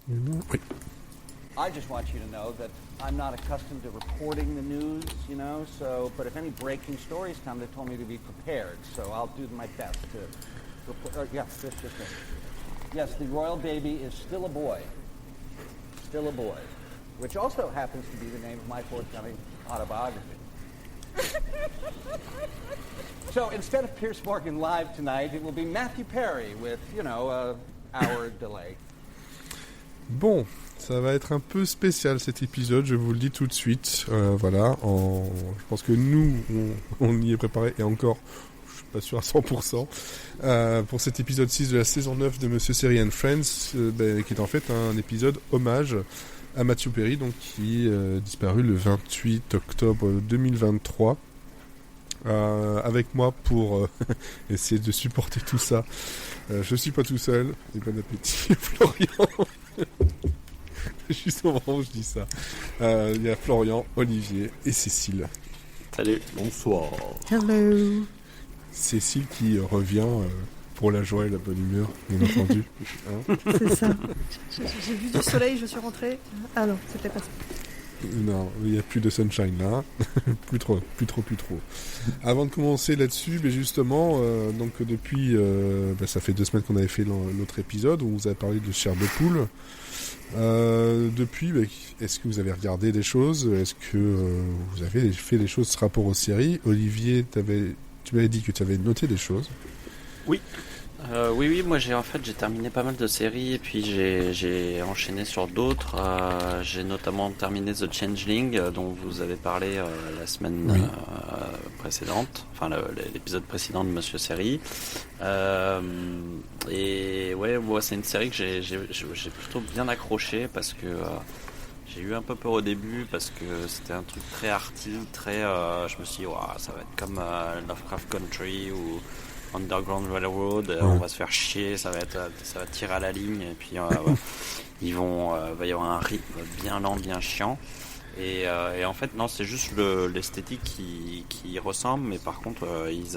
Oui. I just want you to know that I'm not accustomed to reporting the news, but if any breaking stories come, they told me to be prepared, so I'll do my best to report. Just me. Yes, the royal baby is still a boy, which also happens to be the name of my forthcoming autobiography. So instead of Piers Morgan live tonight, it will be Matthew Perry with, an hour delay. Bon, ça va être un peu spécial cet épisode, je vous le dis tout de suite. Je pense que nous, on y est préparé et encore, je suis pas sûr à 100%, pour cet épisode 6 de la saison 9 de Monsieur Série and Friends, qui est en fait un épisode hommage à Matthew Perry, donc qui est disparu le 28 octobre 2023. Avec moi pour essayer de supporter tout ça. Je suis pas tout seul, et bon appétit Florian. Juste au moment où je dis ça. Il y a Florian, Olivier et Cécile. Salut. Bonsoir. Hello. Cécile qui revient pour la joie et la bonne humeur, bien entendu. Hein, c'est ça. J'ai vu du soleil, je suis rentrée. Ah non, c'était pas ça. Non, il n'y a plus de sunshine là. plus trop. Avant de commencer là-dessus, justement, donc depuis, ça fait 2 semaines qu'on avait fait l'autre épisode où on vous a parlé de Chair de poule. Depuis, est-ce que vous avez regardé des choses? Est-ce que vous avez fait des choses rapport aux séries? Olivier, tu m'avais dit que tu avais noté des choses. Oui. Oui, moi j'ai terminé pas mal de séries et puis j'ai enchaîné sur d'autres. J'ai notamment terminé The Changeling dont vous avez parlé la semaine précédente, enfin l'épisode précédent de Monsieur Série. Et ouais, moi c'est une série que j'ai plutôt bien accroché parce que j'ai eu un peu peur au début parce que c'était un truc très arty, je me suis dit ça va être comme Lovecraft Country ou Underground Railroad, on va se faire chier, ça va tirer à la ligne et puis va y avoir un rythme bien lent, bien chiant et en fait non, c'est juste l'esthétique qui ressemble, mais par contre ils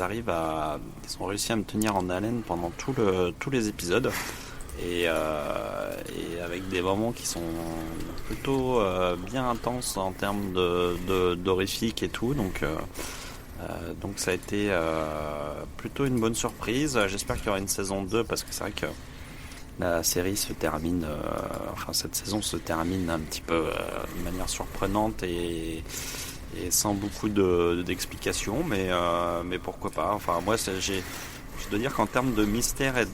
ont réussi à me tenir en haleine pendant tous les épisodes et avec des moments qui sont plutôt bien intenses en termes d'horrifique et tout, donc ça a été plutôt une bonne surprise. J'espère qu'il y aura une saison 2 parce que c'est vrai que la série se termine, cette saison se termine un petit peu de manière surprenante et sans beaucoup d'explications, mais pourquoi pas. Enfin moi je dois dire qu'en termes de mystère et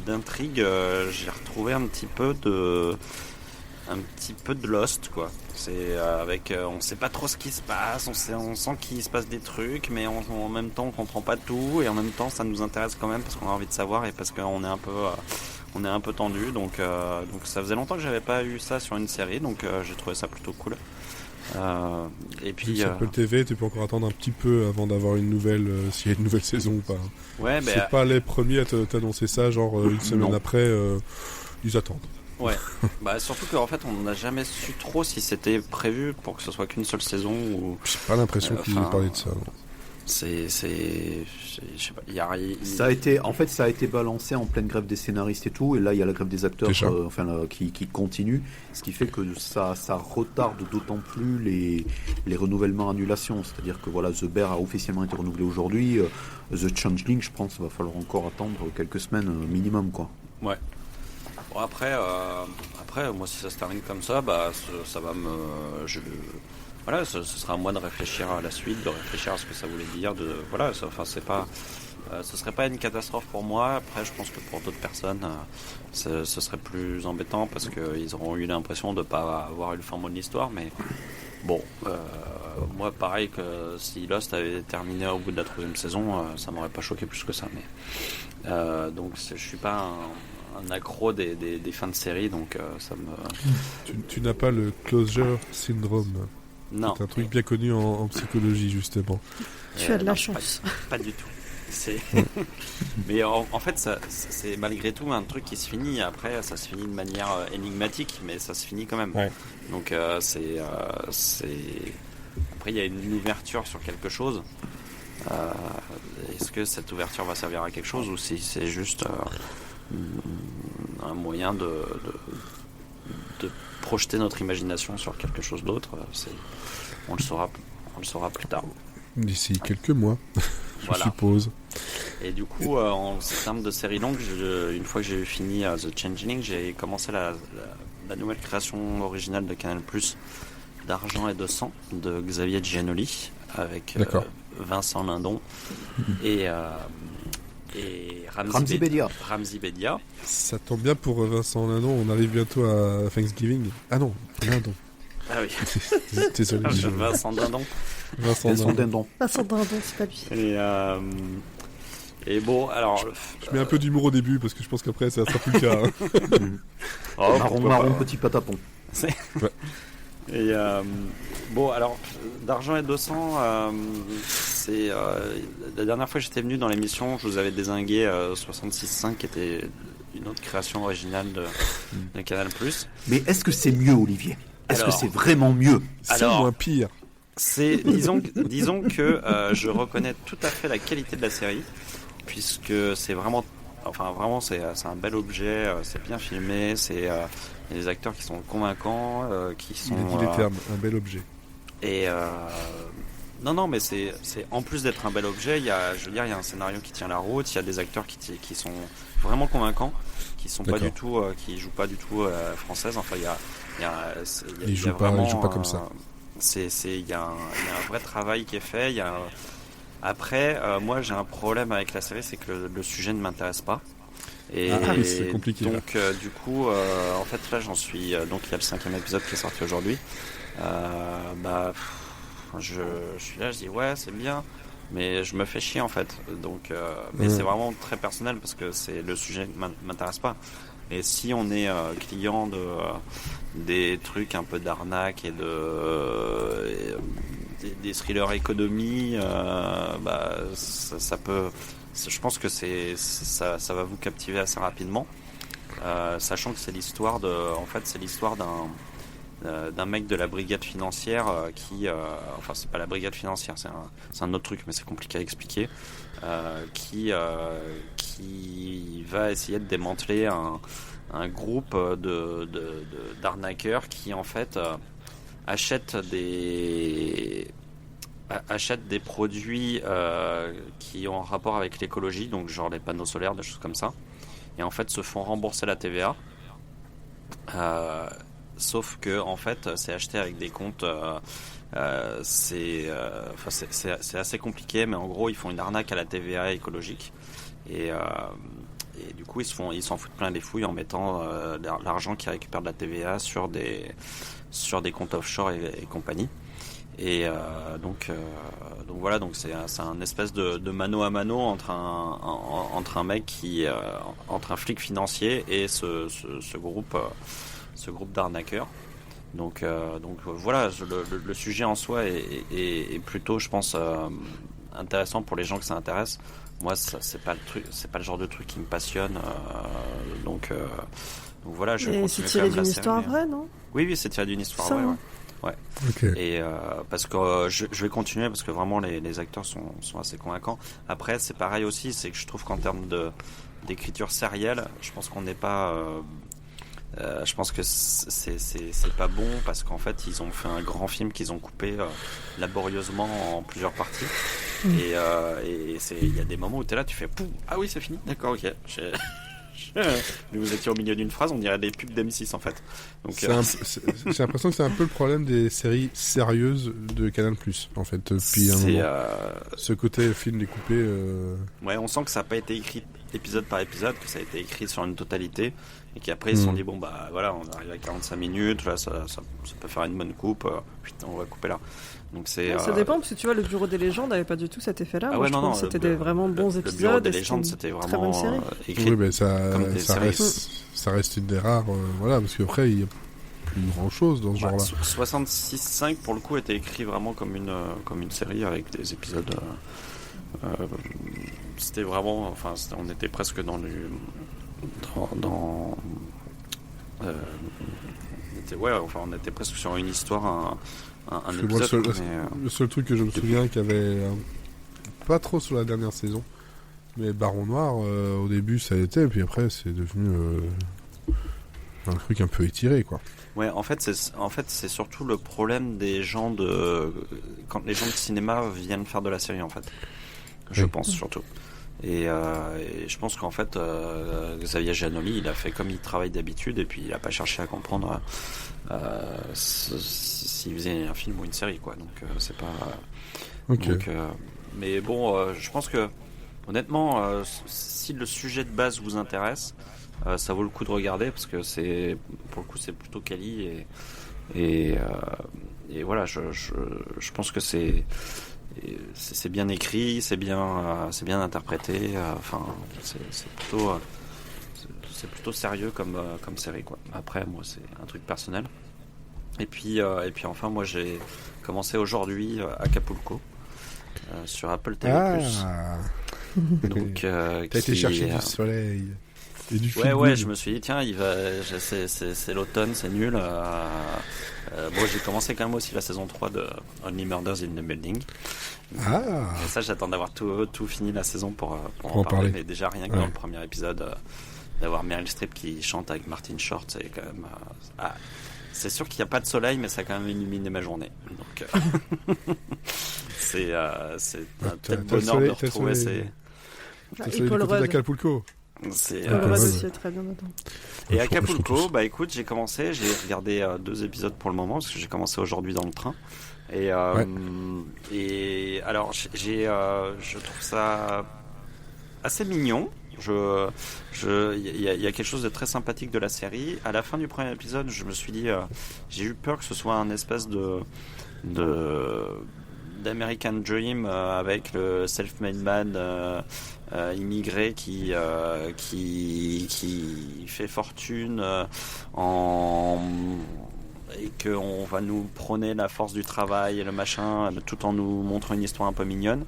d'intrigue, j'ai retrouvé un petit peu de Lost, quoi. C'est on sait pas trop ce qui se passe, on sent qu'il se passe des trucs, mais en même temps on comprend pas tout, et en même temps ça nous intéresse quand même parce qu'on a envie de savoir et parce qu'on est un peu tendu, donc ça faisait longtemps que j'avais pas eu ça sur une série, donc j'ai trouvé ça plutôt cool. Et puis sur Apple TV, tu peux encore attendre un petit peu avant d'avoir une nouvelle, s'il y a une nouvelle saison ou pas. Ouais, c'est pas les premiers à t'annoncer ça, genre une semaine après, ils attendent. Ouais, surtout qu'en fait on n'a jamais su trop si c'était prévu pour que ce soit qu'une seule saison ou. J'ai pas l'impression qu'ils aient parlé de ça. Je sais pas, ça a été balancé en pleine grève des scénaristes et tout, et là il y a la grève des acteurs qui continue, ce qui fait que ça retarde d'autant plus les renouvellements annulations, c'est-à-dire que The Bear a officiellement été renouvelé aujourd'hui, The Changeling je pense qu'il va falloir encore attendre quelques semaines minimum, quoi. Ouais. Bon, après moi si ça se termine comme ça, ça va ce sera à moi de réfléchir à la suite, de réfléchir à ce que ça voulait dire, c'est pas, ce serait pas une catastrophe pour moi. Après je pense que pour d'autres personnes ce serait plus embêtant parce qu'ils auront eu l'impression de pas avoir eu le fin mot de l'histoire, mais bon, moi pareil que si Lost avait terminé au bout de la 3e saison, ça m'aurait pas choqué plus que ça, mais donc je suis pas un accro des fins de série, donc ça me. Tu n'as pas le closure syndrome. Non. C'est un truc bien connu en psychologie, justement. Tu as de la chance. Pas du tout. Mais en fait, c'est malgré tout un truc qui se finit. Après, ça se finit de manière énigmatique, mais ça se finit quand même. Ouais. Donc c'est. Après, il y a une ouverture sur quelque chose. Est-ce que cette ouverture va servir à quelque chose ou si c'est juste un moyen de projeter notre imagination sur quelque chose d'autre, on le saura plus tard. D'ici quelques mois, je suppose. Et du coup, en termes de série longue, une fois que j'ai fini The Changeling, j'ai commencé la nouvelle création originale de Canal+, d'Argent et de Sang, de Xavier Giannoli, avec Vincent Lindon et Ramzi Bedia. Ça tombe bien pour Vincent Lindon, on arrive bientôt à Thanksgiving. Ah non, Lindon. Ah oui. Désolé. Vincent Dindon. Vincent Dindon, c'est pas lui. Et bon, alors... Je mets un peu d'humour au début, parce que je pense qu'après, ça sera plus le cas. Marron, petit patapon. Ouais. Et bon, alors, d'Argent et de Sang, c'est... la dernière fois que j'étais venu dans l'émission, je vous avais dézingué 66.5, qui était une autre création originale de Canal+. Mais est-ce que c'est mieux, Olivier ? Est-ce que c'est vraiment mieux ? C'est moins pire. Disons que je reconnais tout à fait la qualité de la série, puisque c'est vraiment... Enfin, vraiment, c'est un bel objet, c'est bien filmé, il y a des acteurs qui sont convaincants, qui sont... Il a dit les termes, un bel objet. Et... Non, mais c'est en plus d'être un bel objet, il y a un scénario qui tient la route, il y a des acteurs qui sont vraiment convaincants, qui sont pas du tout, qui jouent pas du tout française. Enfin, ils jouent pas comme ça. Il y a un vrai travail qui est fait. Après, moi, j'ai un problème avec la série, c'est que le sujet ne m'intéresse pas. Et c'est compliqué. Donc, du coup, en fait, là, j'en suis. Donc, il y a le 5e épisode qui est sorti aujourd'hui. Je suis là, je dis ouais, c'est bien, mais je me fais chier en fait. Donc, mais c'est vraiment très personnel parce que le sujet m'intéresse pas. Et si on est client des trucs un peu d'arnaque et des thrillers économie, ça peut. Je pense que ça va vous captiver assez rapidement, sachant que c'est l'histoire d'un mec de la brigade financière enfin c'est pas la brigade financière, c'est un autre truc mais c'est compliqué à expliquer, qui va essayer de démanteler un groupe d'arnaqueurs qui en fait achètent des produits qui ont un rapport avec l'écologie, donc genre les panneaux solaires, des choses comme ça, et en fait se font rembourser la TVA. Sauf que en fait, c'est acheté avec des comptes. C'est assez compliqué, mais en gros, ils font une arnaque à la TVA écologique. Et du coup, ils s'en foutent plein les fouilles en mettant l'argent qu'ils récupèrent de la TVA sur des comptes offshore et compagnie. Et donc voilà, donc c'est un espèce de mano à mano entre un mec entre un flic financier et ce groupe d'arnaqueurs. Donc voilà, le sujet en soi est plutôt, je pense, intéressant pour les gens que ça intéresse. Moi, c'est pas le genre de truc qui me passionne. Donc voilà, je continue. C'est tiré d'une histoire vraie, non ? Oui, c'est tiré d'une histoire vraie. Ouais. Okay. Et parce que je vais continuer parce que vraiment les acteurs sont assez convaincants. Après, c'est pareil aussi, c'est que je trouve qu'en termes d'écriture sérielle, je pense qu'on n'est pas. Je pense que c'est pas bon parce qu'en fait ils ont fait un grand film qu'ils ont coupé laborieusement en plusieurs parties. Et il y a des moments où t'es là, tu fais pouf, ah oui c'est fini, d'accord, ok. Vous étiez au milieu d'une phrase, on dirait des pubs d'M6 en fait. Donc, j'ai l'impression que c'est un peu le problème des séries sérieuses de Canal+, en fait, depuis un moment. Ce côté film découpé... Ouais, on sent que ça n'a pas été écrit épisode par épisode, que ça a été écrit sur une totalité, et qu'après ils se sont dit, bon bah voilà, on arrive à 45 minutes, là, ça peut faire une bonne coupe, putain, on va couper là. Donc ça dépend, parce que tu vois, le Bureau des légendes n'avait pas du tout cet effet-là. Ah ouais, non, c'était des vraiment bons épisodes. Le Bureau des légendes, c'était vraiment très bonne série. Écrit. Oui, mais ça reste une des rares, voilà, parce qu'après il y a plus grand chose dans ce genre-là. 66.5 pour le coup était écrit vraiment comme une série avec des épisodes. C'était vraiment, enfin, on était presque dans on était presque sur une histoire, un épisode. Le seul truc que je me souviens qu'il y avait pas trop sur la dernière saison, mais Baron Noir au début ça a été, et puis après c'est devenu un truc un peu étiré quoi. Ouais, en fait, c'est surtout le problème des gens quand les gens de cinéma viennent faire de la série, en fait. Je pense surtout. Et je pense qu'en fait, Xavier Giannoli, il a fait comme il travaille d'habitude, et puis il a pas cherché à comprendre s'il faisait un film ou une série, quoi. Donc c'est pas. Ok. Donc, mais bon, je pense que honnêtement, si le sujet de base vous intéresse, ça vaut le coup de regarder parce que pour le coup c'est plutôt quali et voilà, je pense que c'est bien écrit, c'est bien interprété, enfin c'est plutôt sérieux comme série, quoi. Après moi c'est un truc personnel. Et puis enfin moi j'ai commencé aujourd'hui Acapulco sur Apple TV+. Donc t'as été chercher du soleil et du film. Ouais, je me suis dit tiens, c'est l'automne, c'est nul. Bon, j'ai commencé quand même aussi la saison 3 de Only Murders in the Building. Et ça, j'attends d'avoir tout fini la saison pour en parler. Mais déjà rien que dans le premier épisode, d'avoir Meryl Streep qui chante avec Martin Short, c'est quand même. C'est sûr qu'il n'y a pas de soleil, mais ça a quand même illuminé ma journée. Donc c'est un tel bonheur de retrouver ces. Et Paul Rudd d'Acapulco. Paul Rudd aussi très bien dedans. Et Acapulco, bah écoute, j'ai regardé 2 épisodes pour le moment parce que j'ai commencé aujourd'hui dans le train. Et alors je trouve ça assez mignon. Il y a quelque chose de très sympathique de la série. À la fin du premier épisode, je me suis dit, j'ai eu peur que ce soit un espèce d'American Dream avec le self-made man immigré qui fait fortune et qu'on va nous prôner la force du travail et le machin tout en nous montrant une histoire un peu mignonne.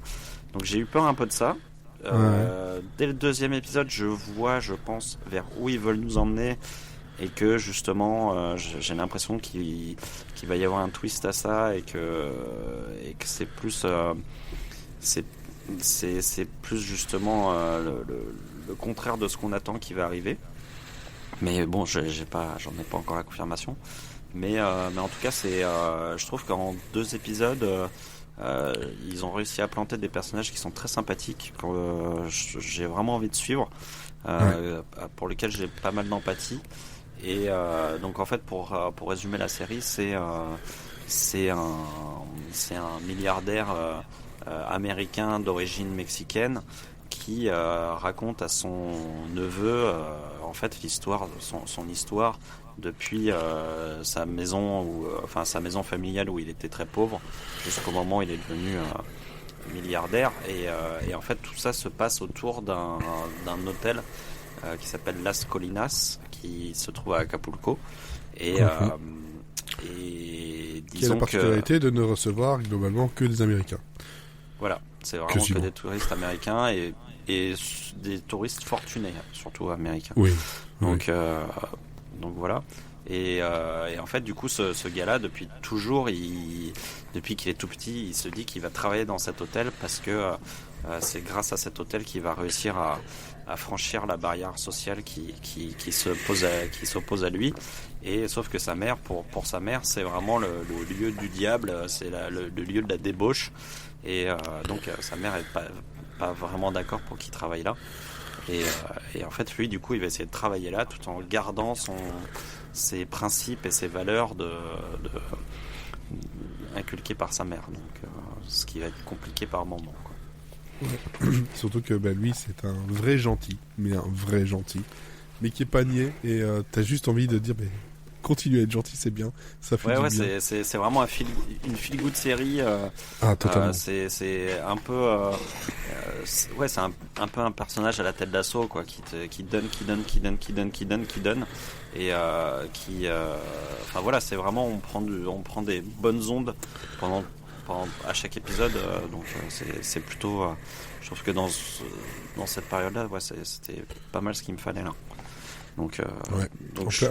Donc j'ai eu peur un peu de ça. Dès le 2e épisode, je pense vers où ils veulent nous emmener et que justement j'ai l'impression qu'il va y avoir un twist à ça et que c'est plus c'est plus justement le contraire de ce qu'on attend qui va arriver. Mais bon, j'en ai pas encore la confirmation. Mais en tout cas, je trouve qu'en 2 épisodes, ils ont réussi à planter des personnages qui sont très sympathiques, que j'ai vraiment envie de suivre, pour lesquels j'ai pas mal d'empathie. Et donc en fait, pour résumer la série, c'est un milliardaire américain d'origine mexicaine qui raconte à son neveu en fait son histoire depuis sa maison sa maison familiale où il était très pauvre jusqu'au moment où il est devenu milliardaire et en fait tout ça se passe autour d'un hôtel qui s'appelle Las Colinas qui se trouve à Acapulco et qui a la particularité de ne recevoir globalement que des Américains. Voilà, c'est vraiment que des touristes américains et des touristes fortunés, surtout américains. Oui. Donc voilà. Et en fait, du coup, ce gars-là, depuis toujours, depuis qu'il est tout petit, il se dit qu'il va travailler dans cet hôtel parce que c'est grâce à cet hôtel qu'il va réussir à franchir la barrière sociale qui s'oppose à lui. Et sauf que sa mère, pour sa mère, c'est vraiment le lieu du diable, c'est le lieu de la débauche. Et donc sa mère est pas vraiment d'accord pour qu'il travaille là. Et en fait, lui, du coup, il va essayer de travailler là tout en gardant ses principes et ses valeurs inculqués par sa mère. Donc, ce qui va être compliqué par moments, quoi. Surtout que lui, c'est un vrai gentil, mais qui est pas niais. Et t'as juste envie de dire, continue à être gentil, c'est bien. Ça fait du bien. C'est vraiment une feel-good série. Totalement. C'est un peu, c'est un peu un personnage à la tête d'assaut, quoi, qui donne, et enfin voilà, c'est vraiment on prend des bonnes ondes pendant à chaque épisode, donc c'est plutôt, je trouve que dans cette période-là, c'était pas mal ce qu'il me fallait là. Donc je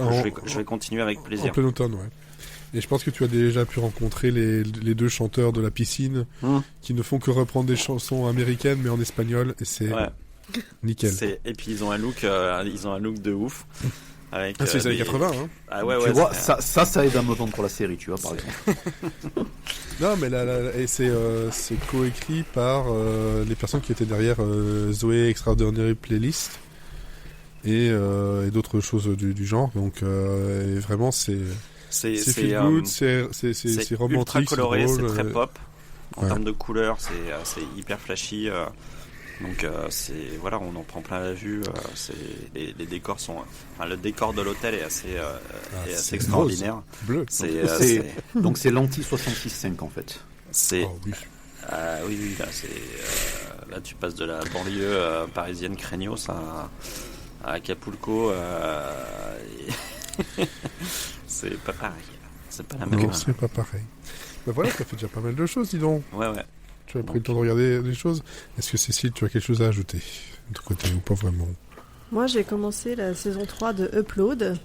vais continuer avec plaisir. En plein automne, ouais. Et je pense que tu as déjà pu rencontrer les 2 chanteurs de la piscine qui ne font que reprendre des chansons américaines mais en espagnol et c'est nickel. Et puis ils ont un look de ouf. Avec, c'est les années 80, hein. Ah ouais, Tu vois, ça aide à me vendre la série, tu vois, par exemple. Non, mais et c'est coécrit par les personnes qui étaient derrière Zoé Extraordinary Playlist et d'autres choses du genre. Donc, et vraiment, c'est feel good, c'est romantique, ultra coloré, c'est drôle, c'est très pop. En ouais. termes de couleurs, c'est hyper flashy. Donc voilà, on en prend plein la vue. Les décors sont, le décor de l'hôtel est assez extraordinaire. Bleu. Donc c'est l'anti 66.5 en fait. C'est oh, oui. Oui, là tu passes de la banlieue parisienne craignos à Acapulco. C'est pas pareil. C'est pas la même. Non, c'est pas pareil. Bah voilà, ça fait déjà pas mal de choses, dis donc. Ouais. Tu as pris le temps de regarder des choses. Est-ce que Cécile, tu as quelque chose à ajouter de ton côté ou pas vraiment? Moi, j'ai commencé la saison 3 de Upload.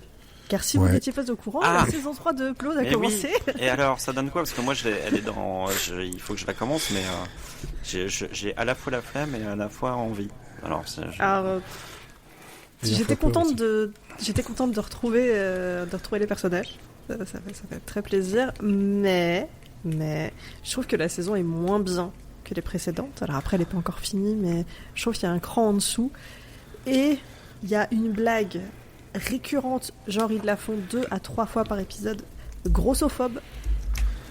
Car si vous Ouais. n'étiez pas au courant, la saison 3 de Upload a commencé. Oui. Et alors, ça donne quoi? Parce que moi, elle est dans. Il faut que je la commence, mais j'ai à la fois la flemme et à la fois envie. Alors, j'étais contente de retrouver les personnages. Ça fait très plaisir. Mais je trouve que la saison est moins bien que les précédentes. Alors après, elle n'est pas encore finie, mais je trouve qu'il y a un cran en dessous. Et il y a une blague récurrente, genre ils la font 2 à 3 fois par épisode, grossophobe,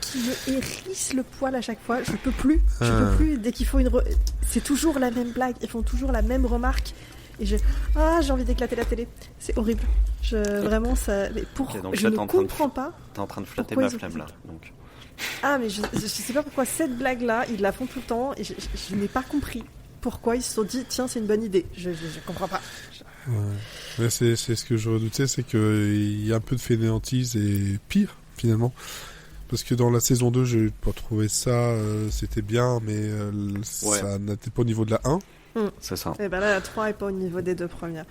qui me hérisse le poil à chaque fois. Je peux plus. Dès qu'il faut c'est toujours la même blague. Ils font toujours la même remarque. Et j'ai envie d'éclater la télé. C'est horrible. Vraiment, ça. donc je là, ne comprends pas. T'es en train de flatter pourquoi ma ils ont flemme fait là. ça. Donc. Ah, mais je sais pas pourquoi cette blague-là, ils la font tout le temps. Et je n'ai pas compris pourquoi ils se sont dit, tiens, c'est une bonne idée. Je comprends pas. Ouais. Mais c'est ce que je redoutais, c'est qu'il y a un peu de fainéantise et pire, finalement. Parce que dans la saison 2, j'ai pas trouvé ça, c'était bien, mais ça n'était pas au niveau de la 1. C'est ça. Et ben là, la 3 est pas au niveau des 2 premières.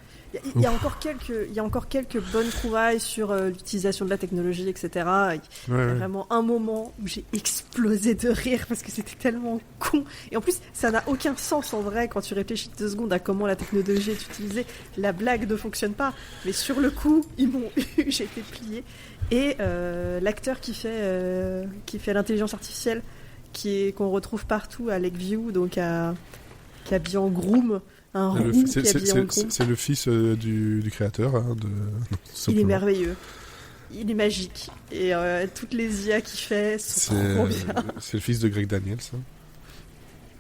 Il y a encore quelques bonnes trouvailles sur l'utilisation de la technologie, etc. Il y a vraiment un moment où j'ai explosé de rire parce que c'était tellement con. Et en plus, ça n'a aucun sens en vrai quand tu réfléchis 2 secondes à comment la technologie est utilisée. La blague ne fonctionne pas, mais sur le coup, ils m'ont eu, j'ai été pliée. Et l'acteur qui fait l'intelligence artificielle, qu'on retrouve partout à Lakeview, donc qui est habillé en groom. C'est le fils du créateur. Hein, il est merveilleux. Il est magique. Et toutes les IA qu'il fait sont trop bien. C'est le fils de Greg Daniels. Hein.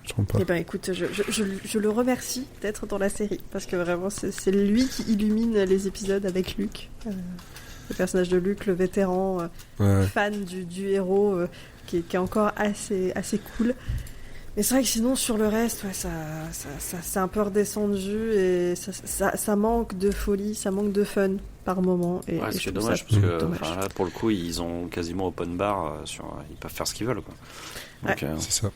Je ne trompe pas. Eh ben écoute, je le remercie d'être dans la série. Parce que vraiment, c'est lui qui illumine les épisodes avec Luke. Le personnage de Luke, le vétéran, fan du héros, qui est encore assez cool. Mais c'est vrai que sinon, sur le reste, ça c'est un peu redescendu et ça manque de folie, ça manque de fun par moment. Et c'est dommage, parce que là, pour le coup, ils ont quasiment open bar, ils peuvent faire ce qu'ils veulent. Quoi. Donc, c'est ça.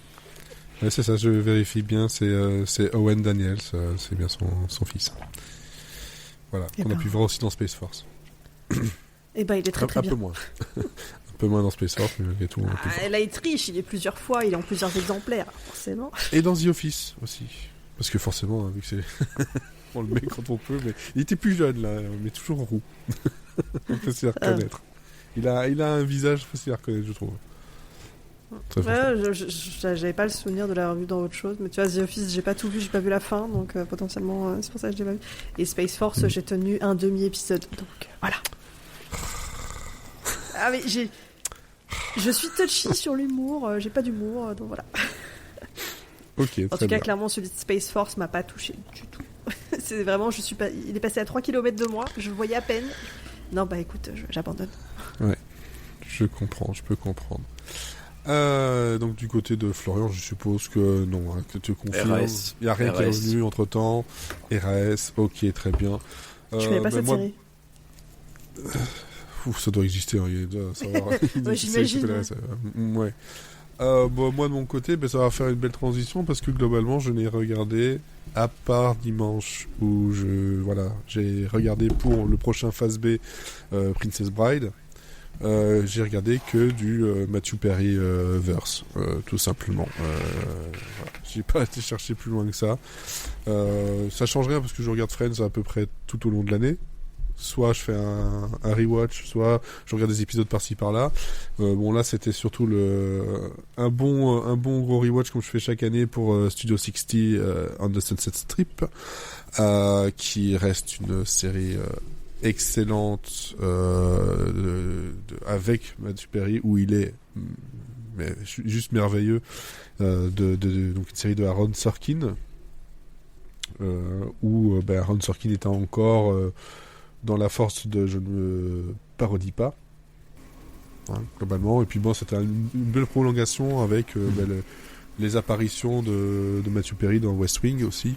Ouais, c'est ça, je vérifie bien, c'est Owen Daniels, c'est bien son fils. Voilà, qu'on a pu voir aussi dans Space Force. Et il est très bien. Un peu moins. Un peu moins dans Space Force, mais malgré tout. Là, il triche, il est plusieurs fois, il est en plusieurs exemplaires, forcément. Et dans The Office aussi. Parce que forcément, vu que c'est. On le met quand on peut, mais il était plus jeune là, mais toujours roux. On peut s'y reconnaître. Il a un visage facile à reconnaître, je trouve. J'avais pas le souvenir de l'avoir vu dans autre chose, mais tu vois, The Office, j'ai pas tout vu, j'ai pas vu la fin, donc potentiellement, c'est pour ça que je l'ai pas vu. Et Space Force, j'ai tenu un demi-épisode, donc voilà. Ah, mais je suis touchy sur l'humour, j'ai pas d'humour, donc voilà. Ok. En tout cas, clairement, celui de Space Force m'a pas touché du tout. C'est vraiment, il est passé à 3 km de moi, je le voyais à peine. Non, bah écoute, j'abandonne. Ouais, je peux comprendre. Donc du côté de Florian, je suppose que non, hein, que tu confirmes. Il n'y a rien qui est revenu entre temps. RAS, ok, très bien. Je connais pas cette série. Ça doit exister, hein, il doit savoir. J'imagine. Ouais. Moi de mon côté, ça va faire une belle transition parce que globalement, je n'ai regardé à part dimanche où j'ai regardé pour le prochain phase B Princess Bride. J'ai regardé que du Matthew Perry verse, tout simplement. J'ai pas été chercher plus loin que ça. Ça change rien parce que je regarde Friends à peu près tout au long de l'année. soit je fais un rewatch, soit je regarde des épisodes par-ci par-là. Bon là c'était surtout un bon gros rewatch comme je fais chaque année pour Studio 60 on the Sunset Strip, qui reste une série excellente avec Matthew Perry, où il est juste merveilleux, donc une série de Aaron Sorkin, où Aaron Sorkin était encore dans la force de je ne parodie pas, hein, globalement. Et puis bon, c'était une belle prolongation avec les apparitions de Matthew Perry dans West Wing aussi,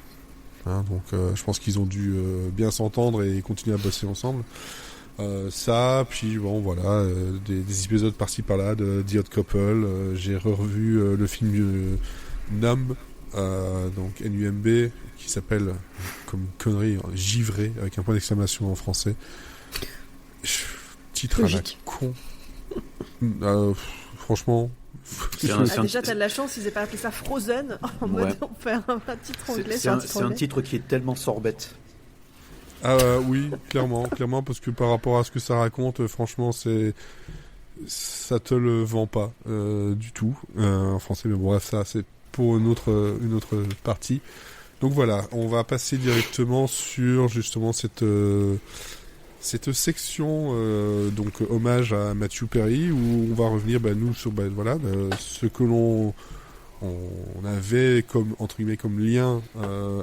hein, donc je pense qu'ils ont dû bien s'entendre et continuer à bosser ensemble. Ça, puis bon voilà, des épisodes par-ci par-là de The Odd Couple. J'ai revu le film Numb, donc NUMB, qui s'appelle comme une connerie, Givré, avec un point d'exclamation en français. Titre à la con. Franchement. Déjà, t'as de la chance, ils aient pas appelé ça Frozen en mode on fait un titre anglais sur un titre anglais. C'est un titre qui est tellement sorbette. Oui, clairement, parce que par rapport à ce que ça raconte, franchement, ça te le vend pas du tout en français. Mais bon, bref, ça c'est pour une autre partie. Donc voilà, on va passer directement sur justement cette section donc hommage à Matthew Perry, où on va revenir nous sur ce que l'on avait comme entre guillemets comme lien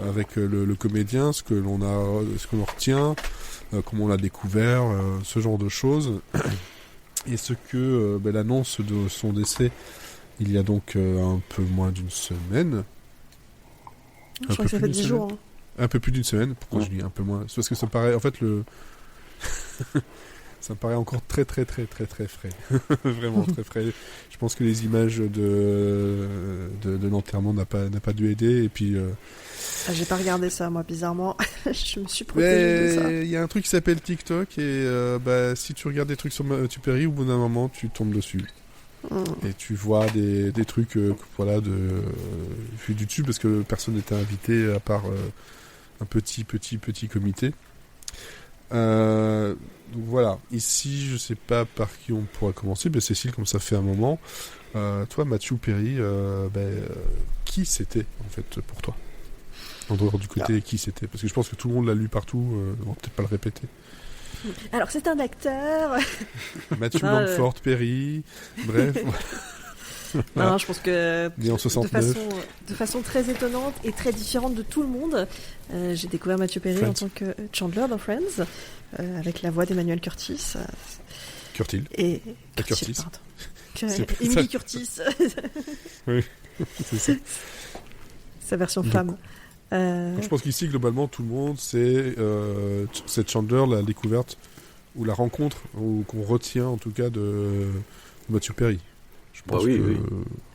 avec le comédien, ce que l'on retient, comment on l'a découvert, ce genre de choses, et ce que l'annonce de son décès il y a donc un peu moins d'une semaine. Je crois que ça fait 10 jours. Hein. Un peu plus d'une semaine. Pourquoi je dis un peu moins? C'est parce que ça me paraît, en fait, ça me paraît encore très très très très très frais. Vraiment très frais. Je pense que les images de l'enterrement n'a pas dû aider. Et puis. J'ai pas regardé ça, moi, bizarrement. Je me suis protégé de ça. Il y a un truc qui s'appelle TikTok, et si tu regardes des trucs sur Matthew Perry, au bout d'un moment, tu tombes dessus. Et tu vois des trucs vus du dessus, parce que personne n'était invité à part un petit comité. Donc voilà, ici je sais pas par qui on pourra commencer, mais Cécile, comme ça fait un moment, toi Matthew Perry, qui c'était en fait pour toi, en dehors du côté qui c'était, parce que je pense que tout le monde l'a lu partout, on va peut-être pas le répéter. Alors c'est un acteur. Matthew Langford Perry, bref. Voilà. Non, je pense que né en 69. De façon très étonnante et très différente de tout le monde, j'ai découvert Matthew Perry en tant que Chandler dans Friends, avec la voix d'Emmanuel Curtis. Curtil. Et Curtis. Pardon. Emily Curtis. Oui, c'est ça. Sa version femme. Donc, je pense qu'ici, globalement, tout le monde, c'est Chandler, la découverte, ou la rencontre, ou qu'on retient en tout cas de Matthew Perry. Je pense oui.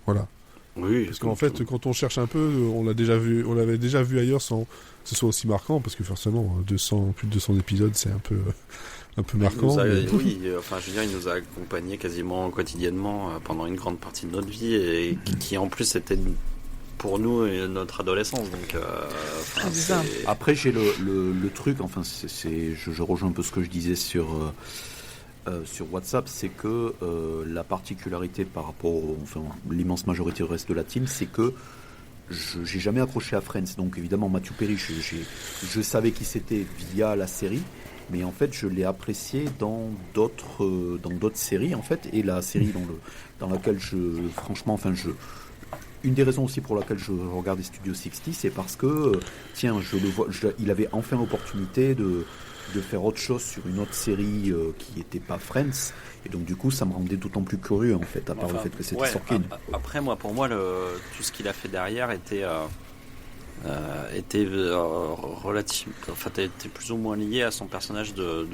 Voilà. Oui, parce qu'en fait, quand on cherche un peu, on l'avait déjà vu ailleurs sans que ce soit aussi marquant, parce que forcément, plus de 200 épisodes, c'est un peu marquant. Oui, enfin, je veux dire, il nous a accompagnés quasiment quotidiennement pendant une grande partie de notre vie, et qui en plus était pour nous notre adolescence. Donc, après, j'ai le truc, enfin, je rejoins un peu ce que je disais sur WhatsApp, c'est que la particularité par rapport l'immense majorité du reste de la team, c'est que j'ai jamais accroché à Friends. Donc évidemment Matthew Perry, je savais qui c'était via la série, mais en fait je l'ai apprécié dans d'autres séries en fait, et la série dans laquelle une des raisons aussi pour laquelle je regardais Studio 60, c'est parce que il avait enfin l'opportunité de faire autre chose sur une autre série qui n'était pas Friends, et donc du coup ça me rendait d'autant plus curieux en fait, à part le fait que c'était Sorkin. Après pour moi tout ce qu'il a fait derrière était relatif, enfin était plus ou moins lié à son personnage de...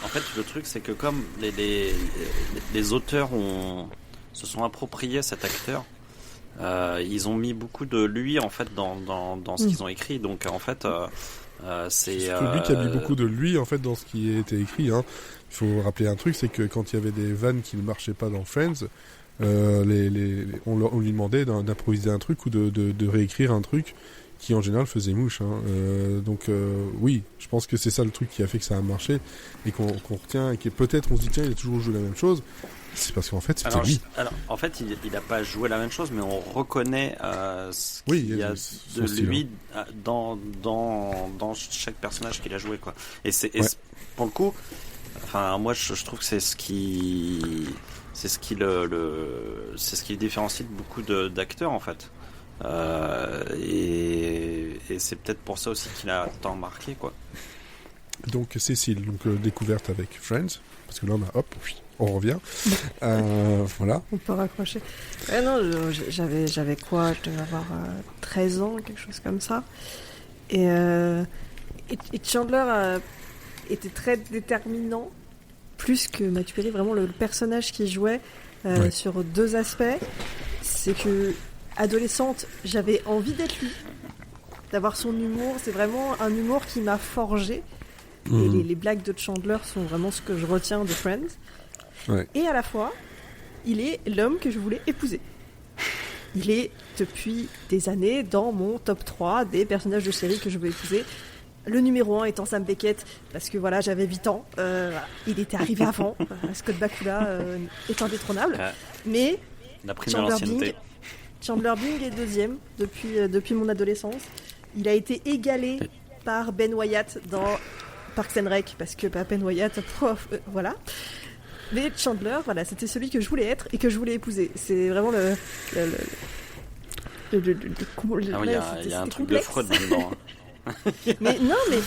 En fait le truc c'est que comme les auteurs se sont appropriés cet acteur, ils ont mis beaucoup de lui en fait dans ce qu'ils ont écrit, donc en fait c'est lui qui a mis beaucoup de lui en fait dans ce qui a été écrit, hein. Il faut rappeler un truc, c'est que quand il y avait des vannes qui ne marchaient pas dans Friends, on lui demandait d'improviser un truc ou de réécrire un truc qui en général faisait mouche. Donc oui, je pense que c'est ça le truc qui a fait que ça a marché et qu'on retient et que peut-être on se dit tiens, il a toujours joué la même chose. C'est parce qu'en fait, c'était lui. Alors, en fait, il n'a pas joué la même chose, mais on reconnaît ce qu'il y a de lui dans chaque personnage qu'il a joué, quoi. Et pour le coup, enfin, moi, je trouve que c'est ce qui le différencie de beaucoup d'acteurs, en fait. Et c'est peut-être pour ça aussi qu'il a tant marqué, quoi. Donc Cécile, découverte avec Friends, parce que là on revient. Voilà. On peut raccrocher. Non, j'avais quoi? Je devais avoir 13 ans, quelque chose comme ça. Et Chandler était très déterminant, plus que Matthew Perry, vraiment le personnage qu'il jouait sur deux aspects. C'est que, adolescente, j'avais envie d'être lui, d'avoir son humour. C'est vraiment un humour qui m'a forgé. Et les blagues de Chandler sont vraiment ce que je retiens de Friends. Ouais. Et à la fois, il est l'homme que je voulais épouser. Il est, depuis des années, dans mon top 3 des personnages de série que je veux épouser. Le numéro 1 étant Sam Beckett, parce que voilà, j'avais 8 ans. Il était arrivé avant. Scott Bakula est indétrônable. Mais Chandler Bing est deuxième depuis mon adolescence. Il a été égalé par Ben Wyatt dans Parks and Rec, parce que Ben Wyatt, voilà. Mais Chandler, voilà, c'était celui que je voulais être et que je voulais épouser. C'est vraiment il y a un truc de Freud dedans. Mais non, mais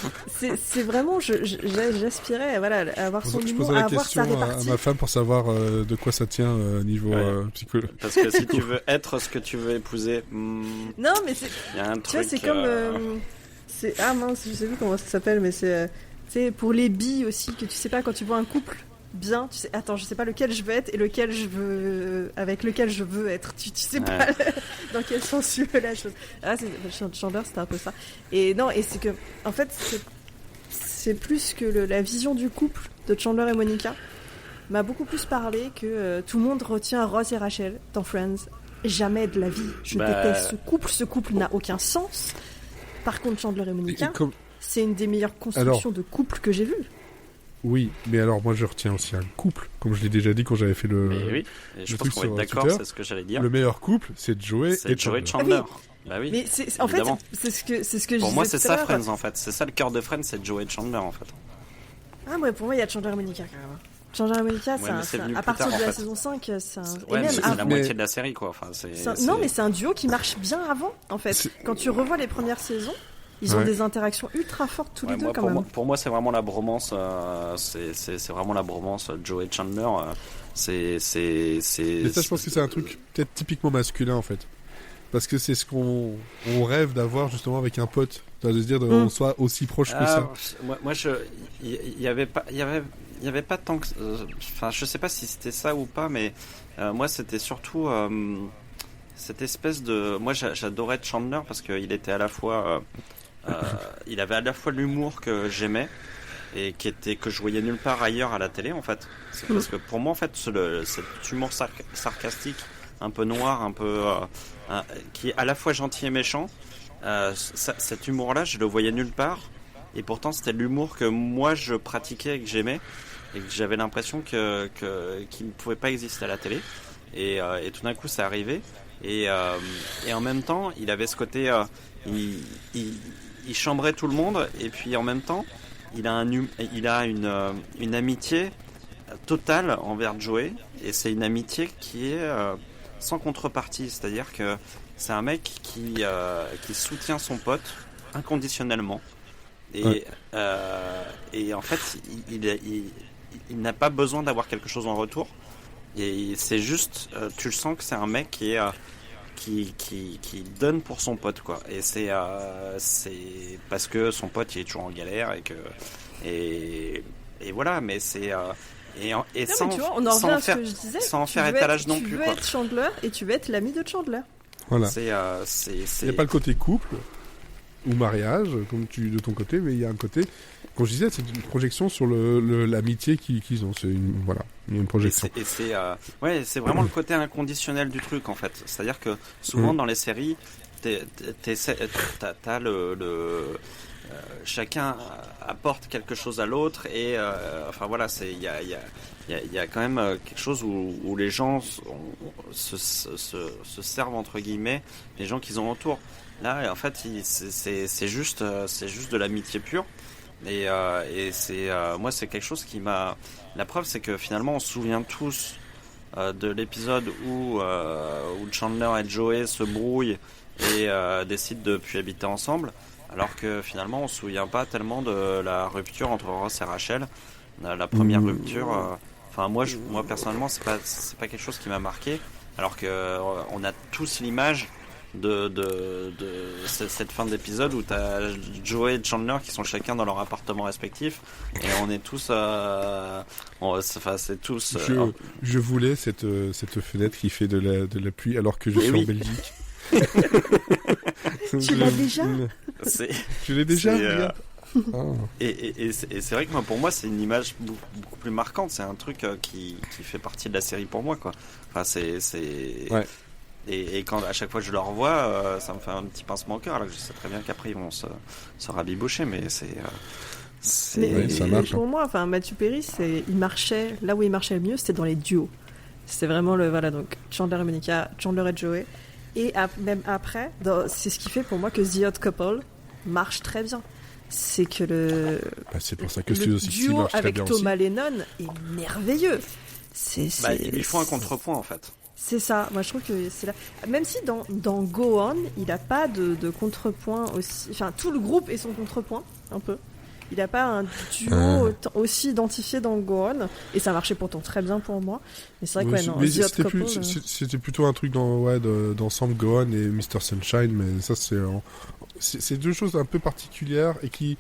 c'est vraiment, j'aspirais, voilà, à avoir son humour, à avoir sa répartie. Je poserai la question à ma femme pour savoir de quoi ça tient niveau psychologie. Parce que si tu veux être ce que tu veux épouser, non, mais il y a un truc. Tu vois, c'est comme, ah mince, je sais plus comment ça s'appelle, mais c'est, tu sais, pour les billes aussi, que tu sais pas quand tu vois un couple bien, tu sais, attends, je sais pas lequel je veux être et lequel je veux, avec lequel je veux être, tu sais pas dans quel sens tu veux la chose. Chandler, c'était un peu ça. Et non, et c'est que, en fait, c'est plus que la vision du couple de Chandler et Monica m'a beaucoup plus parlé que tout le monde retient Ross et Rachel dans Friends. Jamais de la vie. Je déteste ce couple n'a aucun sens. Par contre, Chandler et Monica, c'est une des meilleures constructions de couple que j'ai vues. Oui, mais alors moi je retiens aussi un couple, comme je l'ai déjà dit quand j'avais fait le. Mais oui, je pense qu'on est d'accord, c'est ce que j'allais dire. Le meilleur couple, c'est Joey et Chandler. Ah oui. Bah oui. Mais en fait, c'est ce que je disais. Pour moi, c'est ça Friends en fait. C'est ça le cœur de Friends, c'est Joey et Chandler en fait. Ah ouais, pour moi, il y a Chandler et Monica carrément. Chandler et Monica, à partir de la saison 5, c'est un. Ouais, mais c'est la moitié de la série quoi. Enfin, non, mais c'est un duo qui marche bien avant en fait. Quand tu revois les premières saisons. Ils ont des interactions ultra fortes tous les deux quand même. Pour moi, c'est vraiment la bromance. C'est vraiment la bromance Joey et Chandler. Mais ça, je pense que c'est un truc peut-être typiquement masculin en fait, parce que c'est ce qu'on rêve d'avoir justement avec un pote, de se dire qu'on soit aussi proche que ça. Moi, il y avait pas tant que. Enfin, je sais pas si c'était ça ou pas, mais moi, c'était surtout cette espèce de. Moi, j'adorais Chandler parce qu'il était à la fois. Il avait à la fois l'humour que j'aimais et que je voyais nulle part ailleurs à la télé en fait. C'est parce que pour moi en fait cet humour sarcastique, un peu noir, un peu qui est à la fois gentil et méchant, cet humour-là je le voyais nulle part et pourtant c'était l'humour que moi je pratiquais et que j'aimais et que j'avais l'impression qu'il ne pouvait pas exister à la télé et tout d'un coup c'est arrivé et en même temps il avait ce côté il chambrait tout le monde et puis en même temps il a une amitié totale envers Joey et c'est une amitié qui est sans contrepartie, c'est-à-dire que c'est un mec qui soutient son pote inconditionnellement et en fait il n'a pas besoin d'avoir quelque chose en retour et c'est juste tu le sens que c'est un mec qui est qui donne pour son pote quoi et c'est parce que son pote il est toujours en galère et voilà mais c'est sans en faire étalage non plus. Tu veux être Chandler et tu veux être l'ami de Chandler. Voilà. Il n'y a pas le côté couple ou mariage comme de ton côté, mais il y a un côté. Comme je disais, c'est une projection sur l'amitié qu'ils ont. C'est une projection. Et c'est vraiment le côté inconditionnel du truc en fait. C'est-à-dire que souvent dans les séries, t'as chacun apporte quelque chose à l'autre et enfin voilà, il y a quand même quelque chose où les gens se servent entre guillemets les gens qu'ils ont autour. Là, en fait, c'est juste de l'amitié pure. Et moi, c'est quelque chose qui m'a. La preuve, c'est que finalement, on se souvient tous de l'épisode où Chandler et Joey se brouillent et décident de plus habiter ensemble, alors que finalement, on se souvient pas tellement de la rupture entre Ross et Rachel, la première rupture. Enfin, moi personnellement, c'est pas quelque chose qui m'a marqué, alors que on a tous l'image de cette fin d'épisode où t'as Joey et Chandler qui sont chacun dans leur appartement respectif et on est tous c'est tous je voulais cette fenêtre qui fait de la pluie alors que je suis en Belgique. Tu l'as déjà? Je l'ai déjà, regarde. Et c'est vrai que pour moi c'est une image beaucoup plus marquante, c'est un truc qui fait partie de la série pour moi, quoi. Enfin c'est ouais. Et quand à chaque fois que je le revois, ça me fait un petit pincement au cœur, alors que je sais très bien qu'après ils vont se rabibocher, mais ça marche. Pour moi, enfin Matthew Perry, il marchait là où il marchait le mieux, c'était dans les duos. C'était vraiment donc Chandler et Monica, Chandler et Joey, et même après, c'est ce qui fait pour moi que The Odd Couple marche très bien. C'est que c'est pour ça que Studio 60 duo marche très avec bien Thomas aussi. Lennon est merveilleux. Ils lui font un contrepoint en fait. C'est ça, moi je trouve que c'est là. Même si dans Go On, il n'a pas de contrepoint aussi. Enfin, tout le groupe est son contrepoint, un peu. Il n'a pas un duo aussi identifié dans Go On. Et ça marchait pourtant très bien pour moi. Mais c'est vrai que c'était plutôt un truc d'ensemble Go On et Mr. Sunshine. Mais ça, c'est deux choses un peu particulières et qui.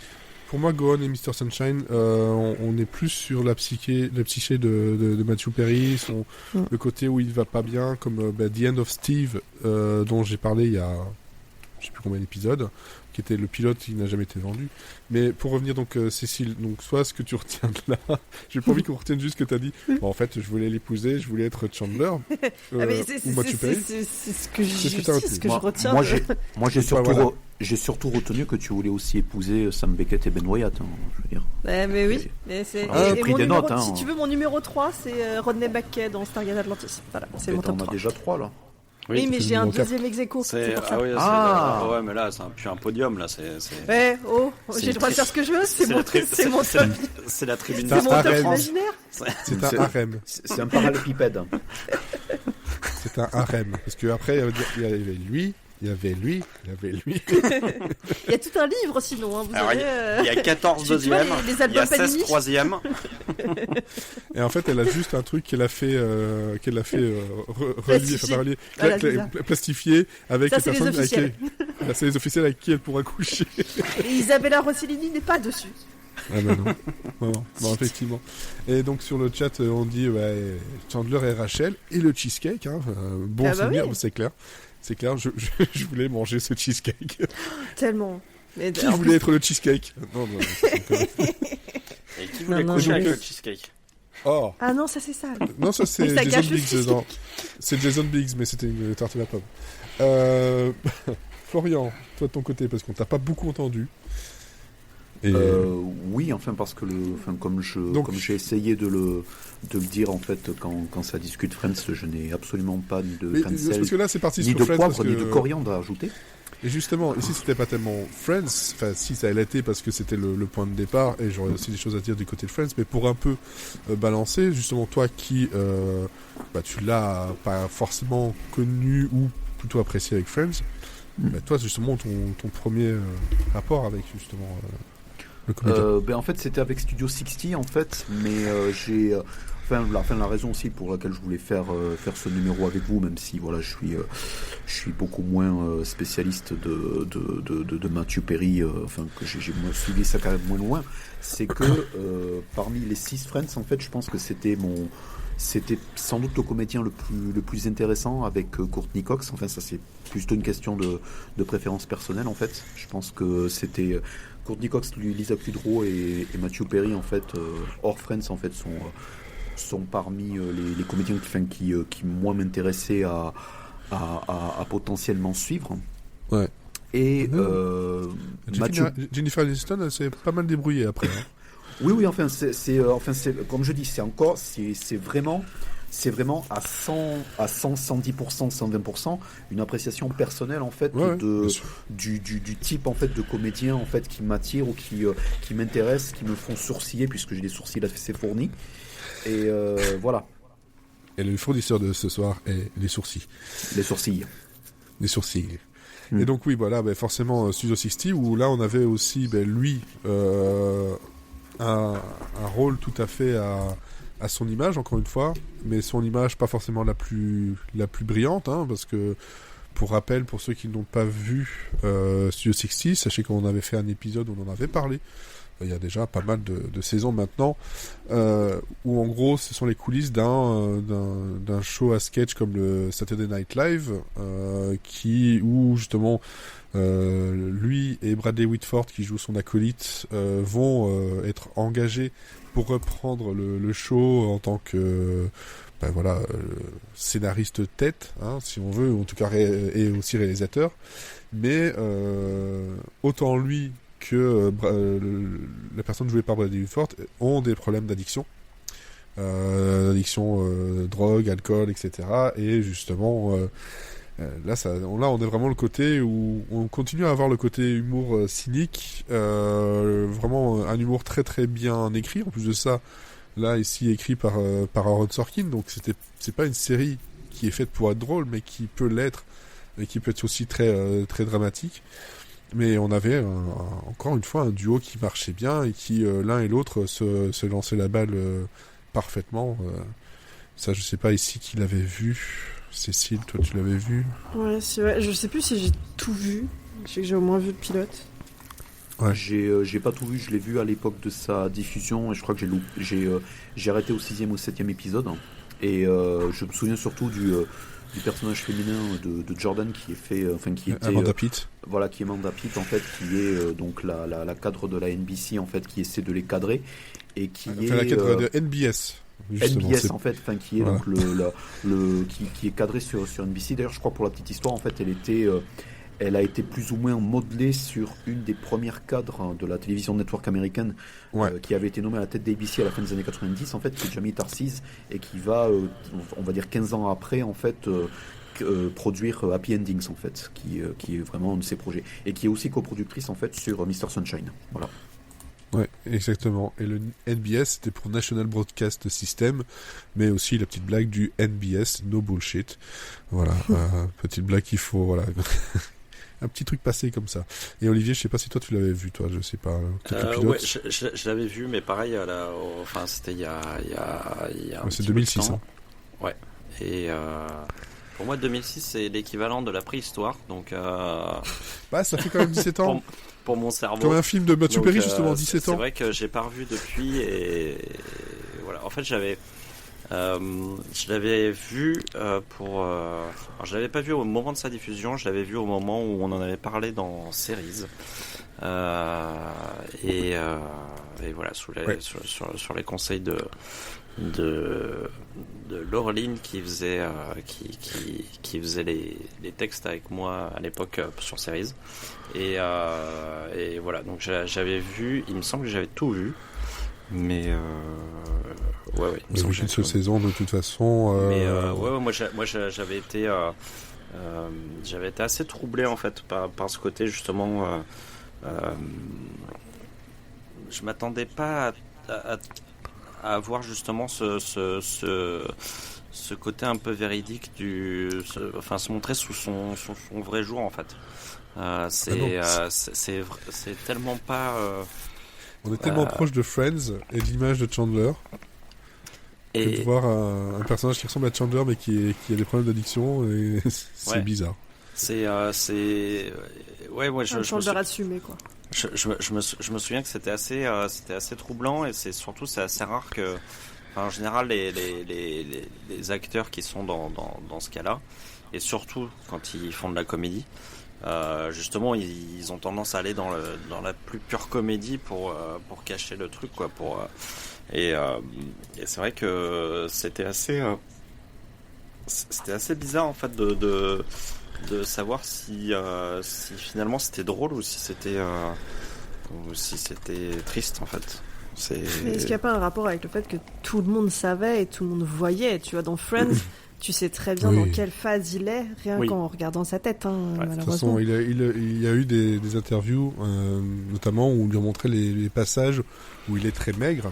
Pour moi, Go On et Mr. Sunshine, on est plus sur la psyché de Matthew Perry, le côté où il va pas bien, comme The End of Steve, dont j'ai parlé il y a je sais plus combien d'épisodes, qui était le pilote qui n'a jamais été vendu. Mais pour revenir donc Cécile, donc soit ce que tu retiens de là, j'ai pas envie qu'on retienne juste ce que tu as dit. Bon, en fait, je voulais l'épouser, je voulais être Chandler ou Matthew Perry. C'est ce que je retiens. Moi, j'ai surtout retenu que tu voulais aussi épouser Sam Beckett et Ben Wyatt, je veux dire. Mais oui, mais c'est j'ai pris des notes. Si tu veux, mon numéro 3, c'est Rodney McKay dans Stargate Atlantis. Voilà, c'est mon top 3. On a déjà 3 là. Oui, mais j'ai un deuxième ex-aequo. Ouais, mais là, c'est plus un podium, là. J'ai le droit de faire ce que je veux, c'est mon top. C'est la tribune. C'est mon top imaginaire. C'est un harem. C'est un parallépipède. C'est un harem. Parce qu'après, il y avait lui. Il y avait lui. Il y a tout un livre sinon. Vous alors, avez, il y a 14 deuxièmes, il y a 16 troisièmes. Et en fait, elle a juste un truc qu'elle a fait plastifier avec ça, les personnes avec qui c'est les officiels avec qui elle pourra coucher. Et Isabella Rossellini n'est pas dessus. Ah non, effectivement. Et donc sur le chat, on dit Chandler et Rachel et le cheesecake. Souvenir, oui. C'est clair. C'est clair, je voulais manger ce cheesecake. Tellement. Mais qui voulait être le cheesecake? Non, et qui voulait coucher avec le cheesecake? Oh. Ah non, ça c'est ça. Non, ça c'est Jason Biggs. C'est Jason Biggs, mais c'était une tarte à la pomme. Florian, toi de ton côté, parce qu'on t'a pas beaucoup entendu. Et... oui, enfin parce que comme j'ai essayé de le dire en fait quand ça discute Friends, je n'ai absolument pas ni de cancel, parce que là c'est parti ni sur de Friends poivre ni de coriandre à ajouter. Et justement, ici c'était pas tellement Friends, enfin si ça l'a été parce que c'était le point de départ et j'aurais aussi des choses à dire du côté de Friends, mais pour un peu balancer, justement toi qui tu l'as pas forcément connu ou plutôt apprécié avec Friends, toi justement ton premier rapport avec justement en fait c'était avec Studio 60 en fait, mais j'ai la raison aussi pour laquelle je voulais faire ce numéro avec vous, même si voilà je suis beaucoup moins spécialiste de Matthew Perry, que j'ai suivi ça quand même moins loin, c'est que parmi les 6 Friends en fait je pense que c'était sans doute le comédien le plus intéressant avec Courtney Cox. Enfin ça c'est plutôt une question de préférence personnelle en fait. Je pense que c'était Courtney Cox, Lisa Kudrow et Matthew Perry en fait hors Friends en fait sont parmi les comédiens qui moi m'intéressaient à potentiellement suivre. Ouais. Et Jennifer Aniston, elle s'est pas mal débrouillée après. Hein. Oui, enfin, c'est comme je dis, c'est vraiment à 110%, 120% une appréciation personnelle en fait du type en fait de comédien en fait qui m'attire ou qui m'intéresse, qui me font sourciller puisque j'ai des sourcils assez fournis. Et voilà. Et le fournisseur de ce soir est les sourcils. Les sourcils. Les sourcils. Et donc oui, voilà, forcément Studio 60 où là on avait aussi lui un rôle tout à fait à son image encore une fois, mais son image pas forcément la plus brillante, hein, parce que pour rappel, pour ceux qui n'ont pas vu Studio 60, sachez qu'on avait fait un épisode où on en avait parlé. Il y a déjà pas mal de saisons maintenant, où en gros ce sont les coulisses d'un show à sketch comme le Saturday Night Live, où justement lui et Bradley Whitford qui joue son acolyte vont être engagés pour reprendre le show en tant que scénariste tête, hein, si on veut, ou en tout cas et aussi réalisateur, mais autant lui que la personne jouée par Bradley Whitford ont des problèmes d'addiction, drogue, alcool, etc. Et justement, là, on est vraiment le côté où on continue à avoir le côté humour cynique, vraiment un humour très très bien écrit. En plus de ça, là ici écrit par Aaron Sorkin, donc c'est pas une série qui est faite pour être drôle, mais qui peut l'être et qui peut être aussi très très dramatique. Mais on avait encore une fois un duo qui marchait bien et qui l'un et l'autre se lançaient la balle parfaitement. Ça, je sais pas ici qui l'avait vu. Cécile, toi tu l'avais vu? Ouais, c'est vrai. Je sais plus si j'ai tout vu. Je sais que j'ai au moins vu le pilote. Ouais. J'ai pas tout vu. Je l'ai vu à l'époque de sa diffusion et je crois que j'ai arrêté au 6e ou 7e épisode. Et je me souviens surtout du personnage féminin de Jordan qui était Amanda Pitt. Voilà, qui est Amanda Pitt en fait, qui est donc la cadre de la NBC en fait, qui essaie de les cadrer et qui est la cadre de NBS. NBS en fait, enfin qui est voilà. Donc qui est cadré sur NBC. D'ailleurs, je crois pour la petite histoire en fait, elle a été plus ou moins modelée sur une des premières cadres de la télévision network américaine, qui avait été nommée à la tête d'ABC à la fin des années 90 en fait, qui est Jamie Tarsis et qui va, on va dire 15 ans après en fait, produire Happy Endings en fait, qui est vraiment un de ses projets et qui est aussi coproductrice en fait sur Mr. Sunshine. Voilà. Ouais, exactement. Et le NBS, c'était pour National Broadcast System, mais aussi la petite blague du NBS, no bullshit. Voilà, petite blague qu'il faut, voilà. Un petit truc passé comme ça. Et Olivier, je sais pas si toi tu l'avais vu, toi, je sais pas. Ouais, je l'avais vu, mais pareil, c'était il y a un c'est 2006. Hein. Ouais. Et pour moi, 2006, c'est l'équivalent de la préhistoire, donc. Bah, ça fait quand même 17 ans. Pour mon cerveau. Comme un film de Matthew Perry, justement, 17 ans. C'est vrai que j'ai pas revu depuis, et voilà. En fait, je l'avais vu alors je l'avais pas vu au moment de sa diffusion, je l'avais vu au moment où on en avait parlé dans Series, et voilà, sur les conseils de Laureline qui faisait les textes avec moi à l'époque sur Series, et voilà, donc j'avais vu, il me semble que j'avais tout vu. Mais ouais. Il y a une seule saison de toute façon. Mais moi j'avais été assez troublé en fait par ce côté justement. Je m'attendais pas à avoir justement ce côté un peu véridique se montrer sous son vrai jour en fait. C'est tellement pas. On est tellement proche de Friends et de l'image de Chandler que de voir un personnage qui ressemble à Chandler mais qui a des problèmes d'addiction, et c'est bizarre. Chandler assumé quoi. Je me souviens que c'était assez troublant, et c'est assez rare que, en général, les acteurs qui sont dans ce cas-là, et surtout quand ils font de la comédie, justement ils ont tendance à aller dans la plus pure comédie pour cacher le truc quoi, et c'est vrai que c'était assez bizarre en fait de de savoir si finalement c'était drôle ou si c'était triste en fait. Mais est-ce qu'il n'y a pas un rapport avec le fait que tout le monde savait et tout le monde voyait? Tu vois, dans Friends, tu sais très bien dans quelle phase il est, rien qu'en regardant sa tête, malheureusement. De toute façon, il y a eu des interviews, notamment où on lui a montré les passages où il est très maigre,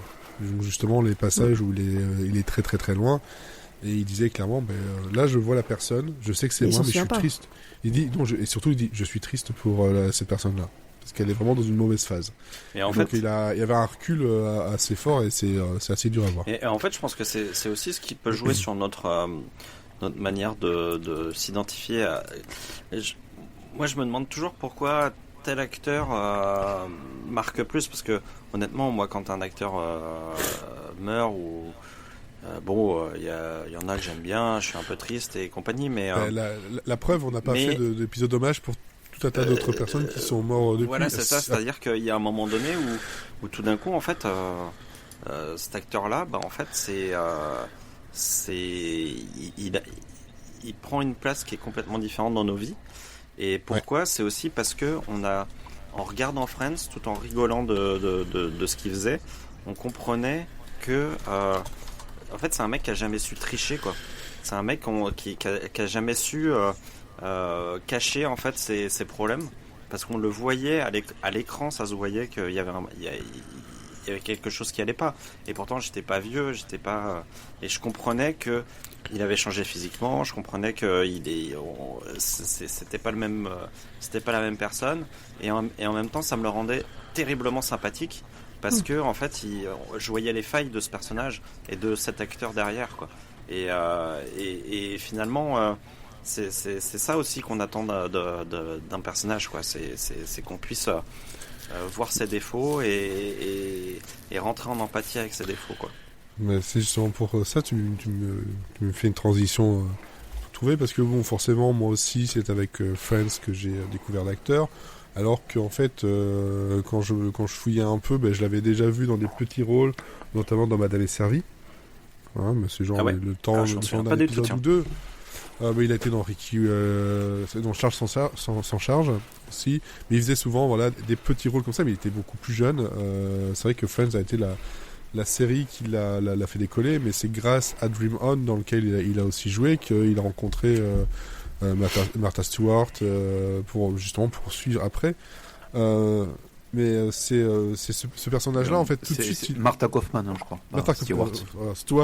justement les passages où il est très très très loin, et il disait clairement, là je vois la personne, je sais que c'est moi, mais je suis triste. Il dit, et surtout il dit, je suis triste pour cette personne-là. Parce qu'elle est vraiment dans une mauvaise phase. Et en fait, il y avait un recul assez fort et c'est assez dur à voir. Et en fait, je pense que c'est aussi ce qui peut jouer sur notre manière de s'identifier. Moi, je me demande toujours pourquoi tel acteur marque plus. Parce que, honnêtement, moi, quand un acteur meurt ou... il y en a que j'aime bien, je suis un peu triste et compagnie, mais... La preuve, on n'a pas fait d'épisode hommage pour tout un tas d'autres personnes qui sont morts depuis. Voilà, c'est ça, c'est-à-dire qu'il y a un moment donné où tout d'un coup, en fait, cet acteur-là, en fait, il prend une place qui est complètement différente dans nos vies. Et pourquoi ? C'est aussi parce que en regardant Friends, tout en rigolant de ce qu'il faisait, on comprenait que, en fait, c'est un mec qui a jamais su tricher, quoi. C'est un mec qui a jamais su cacher en fait ses problèmes, parce qu'on le voyait à l'écran, ça se voyait qu'il y avait quelque chose qui allait pas. Et pourtant, j'étais pas vieux, et je comprenais que il avait changé physiquement, je comprenais que c'était pas la même personne, et en même temps, ça me le rendait terriblement sympathique. Parce que en fait, je voyais les failles de ce personnage et de cet acteur derrière, quoi. Et finalement, c'est ça aussi qu'on attend d'un personnage, quoi. C'est qu'on puisse voir ses défauts et rentrer en empathie avec ses défauts, quoi. Mais c'est justement pour ça tu me fais une transition trouvée, parce que bon, forcément, moi aussi, c'est avec Friends que j'ai découvert l'acteur. Alors qu'en fait, quand je fouillais un peu, je l'avais déjà vu dans des petits rôles, notamment dans Madame est servie. Mais c'est genre le temps d'un épisode ou deux. Il a été dans Ricky, dans Charge sans charge aussi. Mais il faisait souvent des petits rôles comme ça, mais il était beaucoup plus jeune. C'est vrai que Friends a été la série qui l'a fait décoller, mais c'est grâce à Dream On, dans lequel il a aussi joué, qu'il a rencontré... Martha Stewart pour suivre après, mais c'est ce personnage-là en fait tout de suite. Martha Kaufman, je crois. Martha Stewart,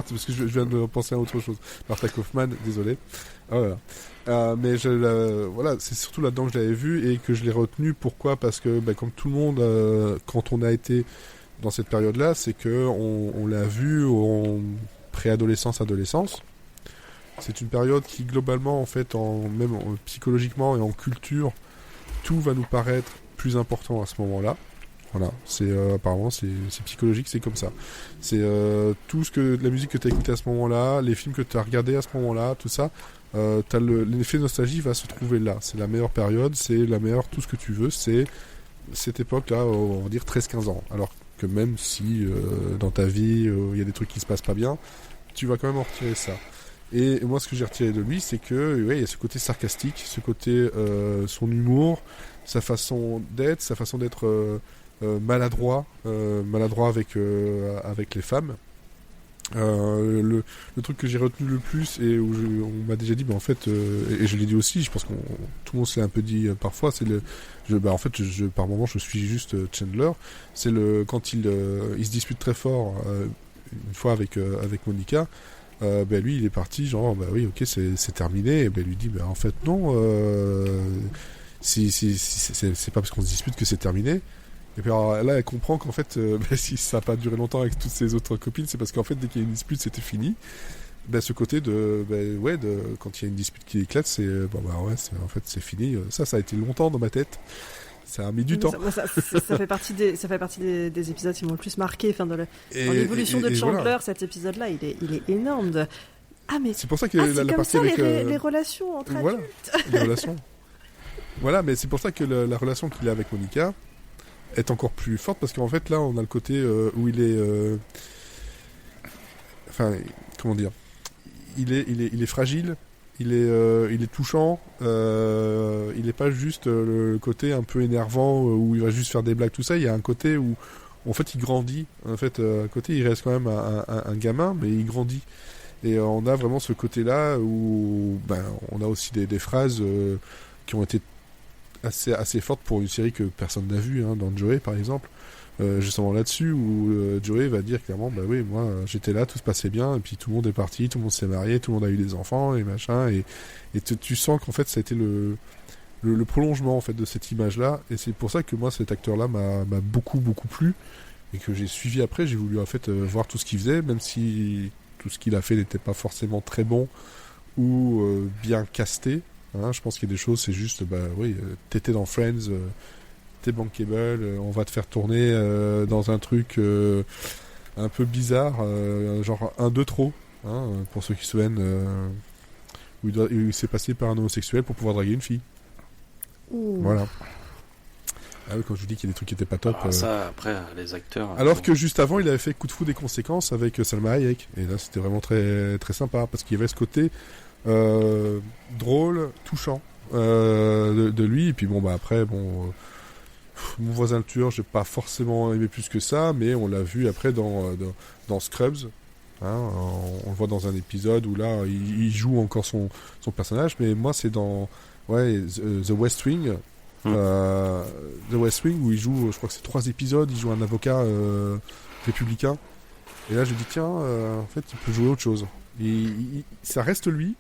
parce que je viens de penser à autre chose. Martha Kaufman, désolé. Mais c'est surtout là-dedans que je l'avais vu et que je l'ai retenu. Pourquoi ? Parce que comme tout le monde, quand on a été dans cette période-là, c'est que on l'a vu en préadolescence, adolescence. C'est une période qui, globalement, en fait, même psychologiquement et en culture, tout va nous paraître plus important à ce moment-là. Voilà, apparemment, c'est psychologique, c'est comme ça. C'est tout la musique que tu as écoutée à ce moment-là, les films que tu as regardés à ce moment-là, tout ça, l'effet nostalgie va se trouver là. C'est la meilleure période, c'est la meilleure, tout ce que tu veux, c'est cette époque-là, on va dire 13-15 ans. Alors que même si dans ta vie, il y a des trucs qui se passent pas bien, tu vas quand même en retirer ça. Et moi, ce que j'ai retiré de lui, c'est que il y a ce côté sarcastique, ce côté son humour, sa façon d'être maladroit avec les femmes. Le truc que j'ai retenu le plus et où on m'a déjà dit, en fait, et je l'ai dit aussi, je pense que tout le monde s'est un peu dit parfois, c'est par moment, je suis juste Chandler. C'est quand il se dispute très fort une fois avec Monica. Lui il est parti genre oui, ok, c'est terminé, et lui dit en fait non, c'est pas parce qu'on se dispute que c'est terminé. Et puis alors, là elle comprend qu'en fait si ça n'a pas duré longtemps avec toutes ses autres copines, c'est parce qu'en fait dès qu'il y a une dispute c'était fini. Ce côté de quand il y a une dispute qui éclate, c'est en fait c'est fini. Ça a été longtemps dans ma tête. Ça a mis du temps. Ça fait partie des épisodes qui m'ont le plus marqué. Dans l'évolution de Chandler, voilà. Cet épisode-là, il est énorme. Mais c'est pour ça que la partie avec les relations entre adultes. Les relations. Voilà, mais c'est pour ça que la relation qu'il a avec Monica est encore plus forte, parce qu'en fait là, on a le côté où il est, comment dire, il est fragile. il est touchant. Il n'est pas juste le côté un peu énervant où il va juste faire des blagues, tout ça. Il y a un côté où, en fait, il grandit. En fait, à côté, il reste quand même un gamin, mais il grandit. Et on a vraiment ce côté-là où, on a aussi des phrases qui ont été assez fortes pour une série que personne n'a vue, hein, dans Joey, par exemple. Justement là-dessus, où Joey va dire clairement, bah oui, moi, j'étais là, tout se passait bien, et puis tout le monde est parti, tout le monde s'est marié, tout le monde a eu des enfants, et machin, et tu sens qu'en fait, ça a été le prolongement, en fait, de cette image-là, et c'est pour ça que moi, cet acteur-là m'a beaucoup, beaucoup plu, et que j'ai suivi après, j'ai voulu, en fait, voir tout ce qu'il faisait, même si tout ce qu'il a fait n'était pas forcément très bon, ou bien casté, hein. Je pense qu'il y a des choses, c'est juste, t'étais dans Friends, t'es bankable, on va te faire tourner dans un truc un peu bizarre, genre 1-2 trop, hein, pour ceux qui se souviennent, où il s'est passé par un homosexuel pour pouvoir draguer une fille. Ouh. Voilà. Ah oui, quand je vous dis qu'il y a des trucs qui étaient pas top. Ça, après, les acteurs... Alors que juste avant, il avait fait Coup de fou des conséquences avec Salma Hayek. Et là, c'était vraiment très, très sympa, parce qu'il y avait ce côté drôle, touchant de lui. Et puis après, Mon voisin le tueur, j'ai pas forcément aimé plus que ça, mais on l'a vu après dans Scrubs. Hein, on le voit dans un épisode où là, il joue encore son personnage, mais moi, c'est dans The West Wing. The West Wing, où il joue, je crois que c'est 3 épisodes, il joue un avocat républicain. Et là, je dis, tiens, en fait, il peut jouer autre chose. Ça reste lui,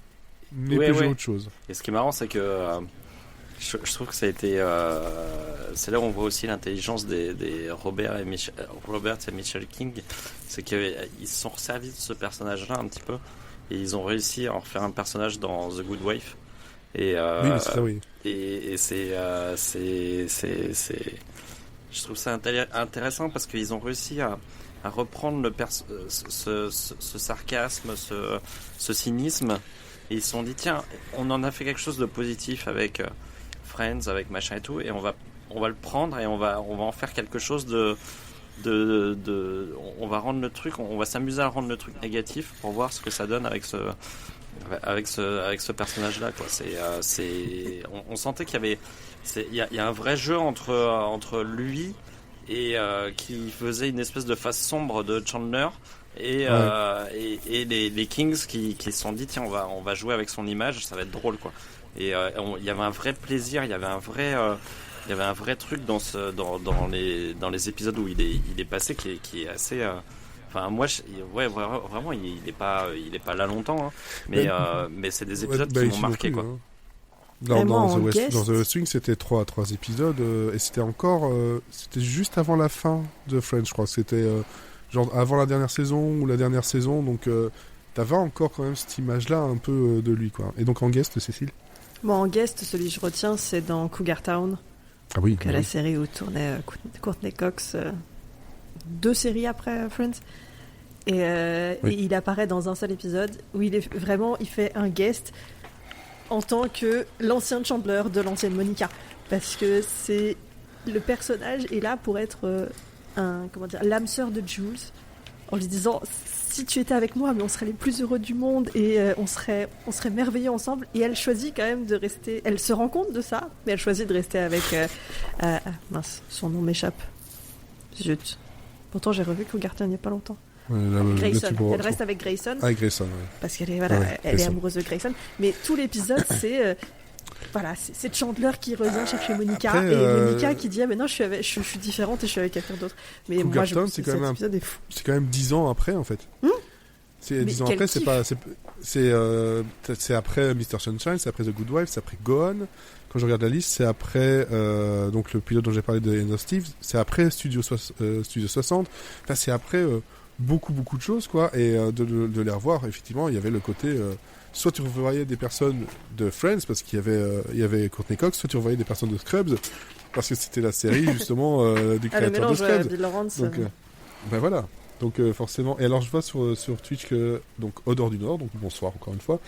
mais il peut jouer autre chose. Et ce qui est marrant, c'est que... Je trouve que ça a été... c'est là où on voit aussi l'intelligence des Robert et Michelle King. C'est qu'ils se sont resservis de ce personnage-là un petit peu. Et ils ont réussi à en refaire un personnage dans The Good Wife. Et, oui, c'est ça, oui. Et c'est... Je trouve ça intéressant parce qu'ils ont réussi à reprendre ce sarcasme, ce cynisme. Et ils se sont dit, tiens, on en a fait quelque chose de positif avec... Friends, avec machin et tout, et on va le prendre et on va en faire quelque chose on va rendre le truc, on va s'amuser à rendre le truc négatif pour voir ce que ça donne avec ce personnage là, quoi. On sentait qu'il y avait il y a un vrai jeu entre lui et qui faisait une espèce de face sombre de Chandler et les Kings qui se sont dit, tiens, on va jouer avec son image, ça va être drôle, quoi. Et il y avait un vrai plaisir, il y avait un vrai truc dans les épisodes où il est passé qui est assez enfin moi vraiment il est pas là longtemps, hein, mais c'est des épisodes qui m'ont marqué, quoi. Hein. Dans The West Wing, c'était 3 épisodes et c'était c'était juste avant la fin de Friends, je crois. C'était genre avant la dernière saison ou la dernière saison, donc t'avais encore quand même cette image-là un peu de lui, quoi. Et donc en guest, Cécile? Bon, en guest, celui que je retiens, c'est dans Cougar Town. Ah oui. La série où tournait Courtney Cox, 2 séries après Friends. Et il apparaît dans un seul épisode où il fait un guest en tant que l'ancien Chandler de l'ancienne Monica. Parce que le personnage est là pour être l'âme sœur de Jules, en lui disant, si tu étais avec moi, mais on serait les plus heureux du monde et on serait merveilleux ensemble. Et elle choisit quand même de rester. Elle se rend compte de ça, mais elle choisit de rester avec. Mince, son nom m'échappe. Zut. Pourtant, j'ai revu Cougar Town il n'y a pas longtemps. Grayson. Elle reste avec Grayson. Ah, Grayson, oui. Parce qu'elle est amoureuse de Grayson. Mais tout l'épisode, c'est. C'est Chandler qui revient chercher Monica. Après, et Monica qui dit, ah, mais non, je suis différente et je suis avec quelqu'un d'autre. Mais Cougar moi, Town, cet épisode est fou. C'est quand même 10 ans après, en fait. 10 ans après, c'est après Mr. Sunshine, c'est après The Good Wife, c'est après Gone. Quand je regarde la liste, c'est après donc le pilote dont j'ai parlé de End of Steve, c'est après Studio 60. Enfin, c'est après beaucoup de choses, quoi. Et de les revoir, effectivement, il y avait le côté soit tu revoyais des personnes de Friends parce qu'il y avait Courtney Cox, soit tu revoyais des personnes de Scrubs parce que c'était la série justement du créateur de Scrubs. Bill Lawrence. Donc voilà. Donc forcément. Et alors je vois sur Twitch que donc Odor du Nord, donc bonsoir encore une fois.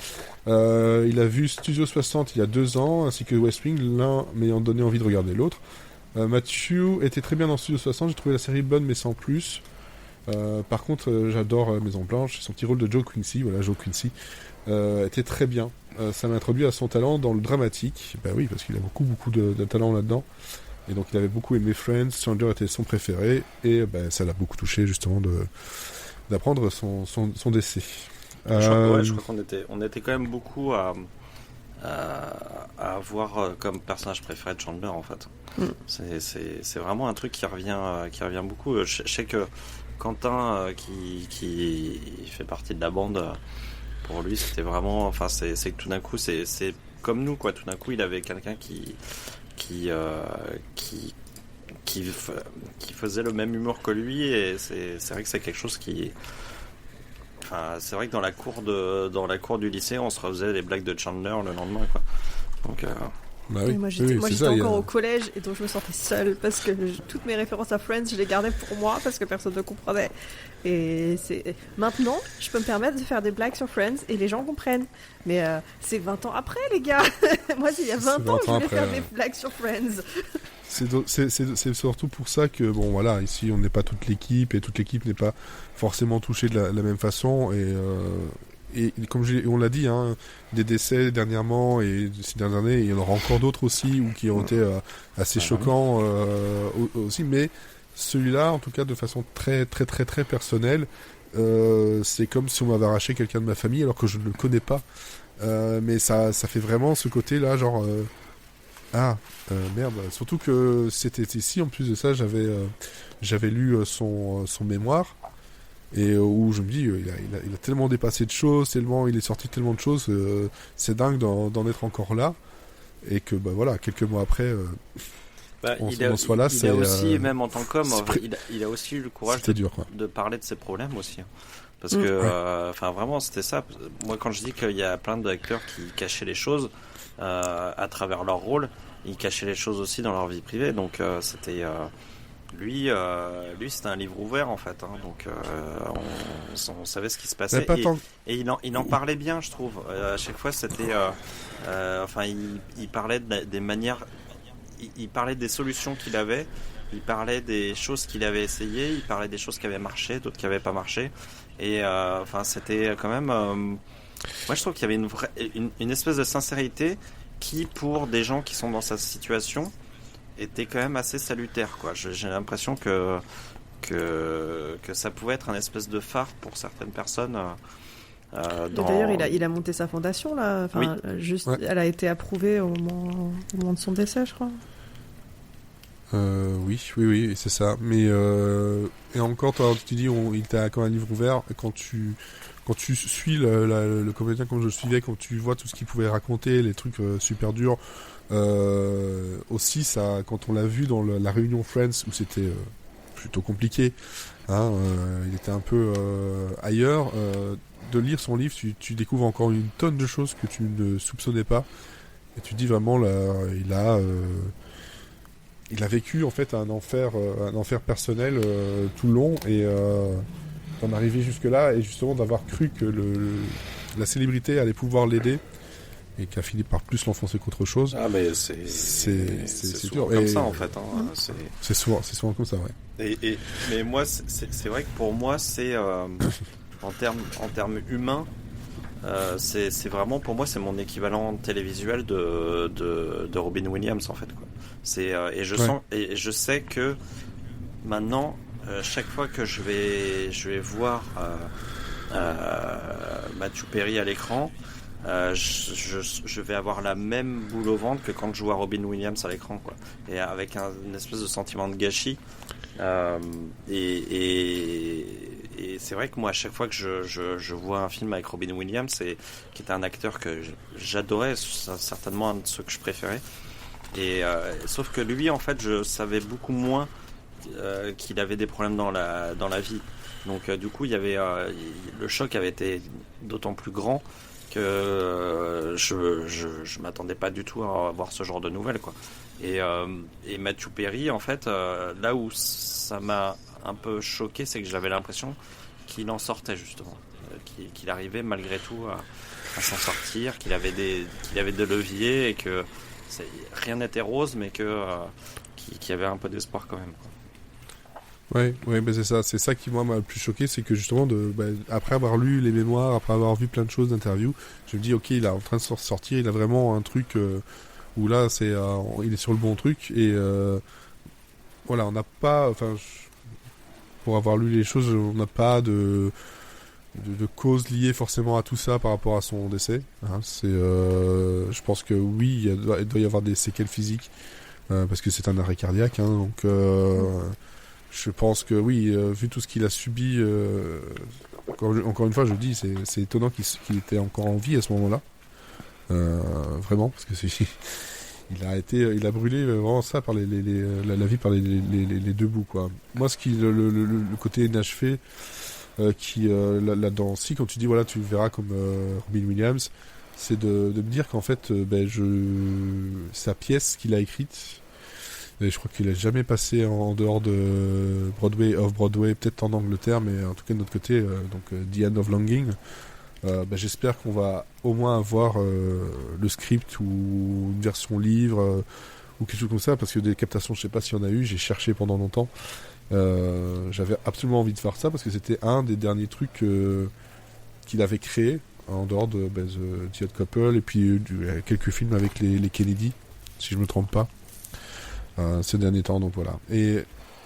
Il a vu Studio 60 il y a 2 ans ainsi que West Wing, l'un m'ayant donné envie de regarder l'autre. Mathieu était très bien dans Studio 60, j'ai trouvé la série bonne mais sans plus. Par contre, j'adore Maison Blanche. Son petit rôle de Joe Quincy, voilà, Joe Quincy, était très bien. Ça m'a introduit à son talent dans le dramatique. Bah oui, parce qu'il a beaucoup de talent là-dedans. Et donc il avait beaucoup aimé Friends. Chandler était son préféré, et ça l'a beaucoup touché justement d'apprendre son décès. Je crois qu'on était quand même beaucoup à avoir comme personnage préféré de Chandler en fait. C'est vraiment un truc qui revient beaucoup. Je sais que Quentin qui fait partie de la bande, pour lui c'était vraiment, enfin c'est que tout d'un coup c'est comme nous quoi, tout d'un coup il avait quelqu'un qui faisait le même humour que lui, et c'est vrai que c'est quelque chose qui, enfin c'est vrai que dans la cour du lycée on se refaisait les blagues de Chandler le lendemain quoi. Donc bah oui. Moi j'étais encore au collège, et donc je me sentais seule parce que toutes mes références à Friends je les gardais pour moi parce que personne ne comprenait. Et maintenant je peux me permettre de faire des blagues sur Friends et les gens comprennent. Mais c'est 20 ans après les gars. Moi il y a 20 ans que je voulais faire des blagues sur Friends. C'est surtout pour ça que bon voilà, ici on n'est pas toute l'équipe, et toute l'équipe n'est pas forcément touchée de la même façon, et comme on l'a dit, hein, des décès dernièrement et ces dernières années, il y en aura encore d'autres aussi, ou qui ont été assez choquants aussi, mais celui-là, en tout cas de façon très très très très personnelle, c'est comme si on m'avait arraché quelqu'un de ma famille alors que je ne le connais pas, mais ça fait vraiment ce côté-là, genre merde, surtout que c'était ici, en plus de ça, j'avais lu son mémoire. Et où je me dis, il a tellement dépassé de choses, il est sorti tellement de choses, c'est dingue d'en être encore là. Et que, voilà, quelques mois après, on soit là. Il a aussi, même en tant qu'homme, il a aussi eu le courage de parler de ses problèmes aussi. Parce que, vraiment, c'était ça. Moi, quand je dis qu'il y a plein d'acteurs qui cachaient les choses à travers leur rôle, ils cachaient les choses aussi dans leur vie privée. Donc, c'était... Lui, c'était un livre ouvert en fait, hein, donc on savait ce qui se passait, et il en parlait bien, je trouve. À chaque fois, c'était, il parlait des manières, il parlait des solutions qu'il avait, il parlait des choses qu'il avait essayées, il parlait des choses qui avaient marché, d'autres qui n'avaient pas marché, et c'était quand même, moi je trouve qu'il y avait une espèce de sincérité qui, pour des gens qui sont dans sa situation, était quand même assez salutaire quoi. J'ai l'impression que ça pouvait être un espèce de phare pour certaines personnes. D'ailleurs, il a monté sa fondation là. Enfin, elle a été approuvée au moment de son décès, je crois. Oui, c'est ça. Mais et encore, tu dis, il était comme un livre ouvert. Quand tu suis le comédien comme je le suivais, quand tu vois tout ce qu'il pouvait raconter, les trucs super durs. Aussi, ça, quand on l'a vu dans la réunion Friends où c'était plutôt compliqué, hein, il était un peu ailleurs. De lire son livre, tu découvres encore une tonne de choses que tu ne soupçonnais pas, et tu te dis vraiment là, il a vécu en fait un enfer personnel tout le long, et d'en arriver jusque là, et justement d'avoir cru que la célébrité allait pouvoir l'aider, et qui a fini par plus l'enfoncer qu'autre chose. Ah mais c'est souvent comme ça en fait. Hein. C'est souvent comme ça, ouais. Mais moi, c'est vrai que pour moi, c'est en termes humains, c'est vraiment, pour moi, c'est mon équivalent télévisuel de Robin Williams en fait quoi. Et je sais que maintenant, chaque fois que je vais voir Matthew Perry à l'écran, je vais avoir la même boule au ventre que quand je vois Robin Williams à l'écran quoi, et avec une espèce de sentiment de gâchis, et c'est vrai que moi à chaque fois que je vois un film avec Robin Williams, qui était un acteur que j'adorais, certainement un de ceux que je préférais, et sauf que lui en fait je savais beaucoup moins qu'il avait des problèmes dans la vie, donc du coup il y avait le choc avait été d'autant plus grand que je m'attendais pas du tout à voir ce genre de nouvelles quoi. Et Matthew Perry en fait, là où ça m'a un peu choqué, c'est que j'avais l'impression qu'il en sortait justement, qu'il arrivait malgré tout à s'en sortir, qu'il avait des leviers, et que rien n'était rose, mais qu'il y avait un peu d'espoir quand même quoi. Ouais, ben c'est ça qui moi m'a le plus choqué, c'est que justement après avoir lu les mémoires, après avoir vu plein de choses d'interviews, je me dis ok, il est en train de sortir, il a vraiment un truc où là il est sur le bon truc et voilà, on n'a pas, pour avoir lu les choses, on n'a pas de cause liée forcément à tout ça par rapport à son décès. Hein. Je pense que oui, il doit y avoir des séquelles physiques parce que c'est un arrêt cardiaque, hein, donc. Je pense que oui, vu tout ce qu'il a subi, encore une fois, je dis, c'est étonnant qu'il était encore en vie à ce moment-là. Vraiment, parce que il a brûlé vraiment ça par la vie par les deux bouts, quoi. Moi, le côté inachevé là-dedans, si quand tu dis voilà, tu verras comme Robin Williams, c'est de me dire qu'en fait, sa pièce qu'il a écrite. Et je crois qu'il a jamais passé en dehors de Broadway, off-Broadway, peut-être en Angleterre, mais en tout cas de notre côté, donc The End of Longing. J'espère qu'on va au moins avoir le script ou une version livre ou quelque chose comme ça, parce que des captations, je sais pas s'il y en a eu, j'ai cherché pendant longtemps. J'avais absolument envie de faire ça, parce que c'était un des derniers trucs qu'il avait créé, en dehors de The Odd Couple, et puis quelques films avec les Kennedy, si je me trompe pas. Ces derniers temps, donc voilà. Et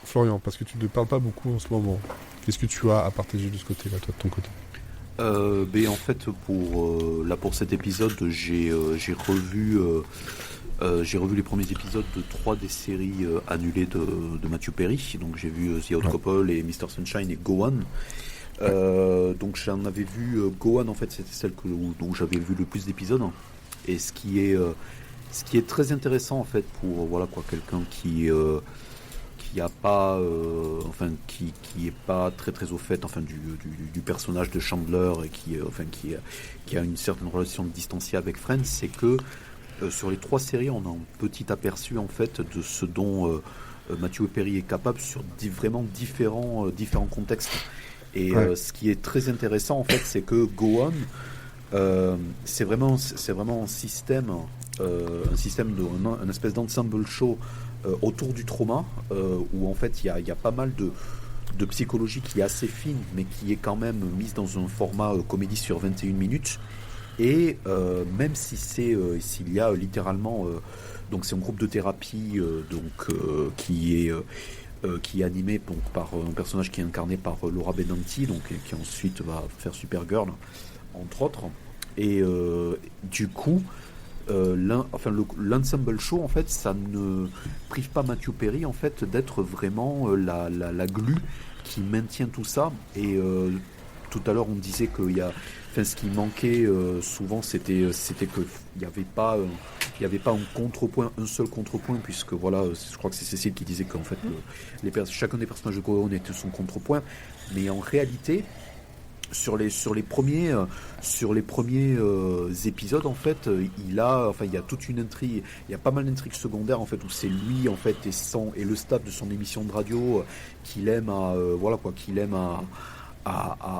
Florian, parce que tu ne parles pas beaucoup en ce moment, qu'est-ce que tu as à partager de ce côté-là, toi, de ton côté? En fait, pour cet épisode, j'ai revu les premiers épisodes de 3 des séries annulées de Matthew Perry. Donc j'ai vu The Odd Couple et Mr. Sunshine et Go On. Donc j'en avais vu Go On, en fait, c'était celle dont j'avais vu le plus d'épisodes. Et ce qui est très intéressant en fait pour quelqu'un qui a pas qui est pas très au fait du personnage de Chandler et qui a une certaine relation distanciée avec Friends, c'est que sur les 3 séries on a un petit aperçu en fait de ce dont Matthew Perry est capable sur vraiment différents contextes. Et ce qui est très intéressant en fait, c'est que Go On c'est vraiment un système un espèce d'ensemble show autour du trauma où en fait il y a pas mal de psychologie qui est assez fine mais qui est quand même mise dans un format comédie sur 21 minutes et même si s'il y a littéralement donc c'est un groupe de thérapie qui est animé donc par un personnage qui est incarné par Laura Benanti, donc qui ensuite va faire Supergirl entre autres, et du coup l'ensemble show en fait ça ne prive pas Matthew Perry en fait d'être vraiment la glu qui maintient tout ça. Et tout à l'heure on disait que ce qui manquait souvent c'était que il n'y avait pas un seul contrepoint, puisque voilà, je crois que c'est Cécile qui disait qu'en fait chacun des personnages de Go On était son contrepoint, mais en réalité sur les premiers épisodes en fait il y a toute une intrigue, il y a pas mal d'intrigues secondaires en fait où c'est lui en fait et le staff de son émission de radio qu'il aime à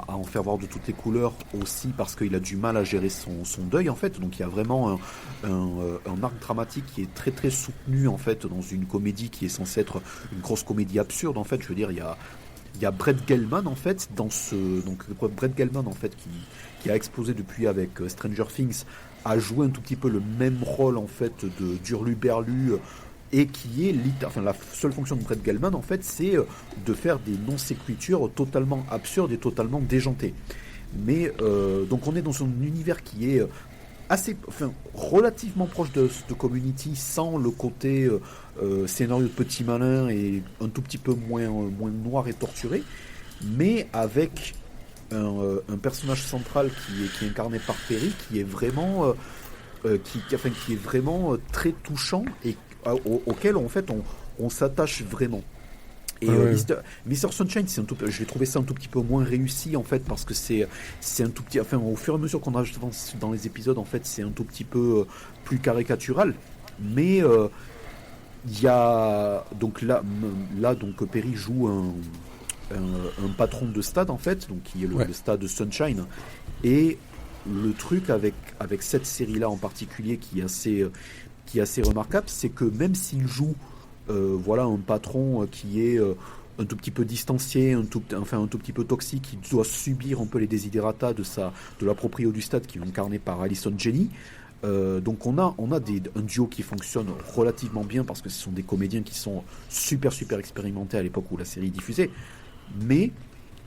en faire voir de toutes les couleurs aussi, parce qu'il a du mal à gérer son deuil en fait. Donc il y a vraiment un arc dramatique qui est très très soutenu en fait dans une comédie qui est censée être une grosse comédie absurde en fait. Je veux dire, il y a Brett Gelman en fait Brett Gelman en fait qui a explosé depuis avec Stranger Things, a joué un tout petit peu le même rôle en fait d'Hurluberlu, et qui est la seule fonction de Brett Gelman en fait c'est de faire des non-sécutures totalement absurdes et totalement déjantées. Mais donc on est dans un univers qui est relativement proche de Community, sans le côté scénario de petit malin et un tout petit peu moins noir et torturé, mais avec un personnage central qui est incarné par Perry, qui est vraiment qui est vraiment très touchant et auquel en fait on s'attache vraiment. Et Mr. Sunshine, je vais trouver ça un tout petit peu moins réussi en fait, parce que c'est un tout petit, au fur et à mesure qu'on avance dans les épisodes en fait, c'est un tout petit peu plus caricatural. Mais il y a donc là donc Perry joue un patron de stade en fait, donc qui est le stade Sunshine. Et le truc avec cette série là en particulier qui est assez remarquable, c'est que même s'il joue un patron qui est un tout petit peu distancié, un tout petit peu toxique, qui doit subir un peu les desiderata de la proprio du stade qui est incarnée par Allison Janney. Donc on a un duo qui fonctionne relativement bien parce que ce sont des comédiens qui sont super expérimentés à l'époque où la série est diffusée. Mais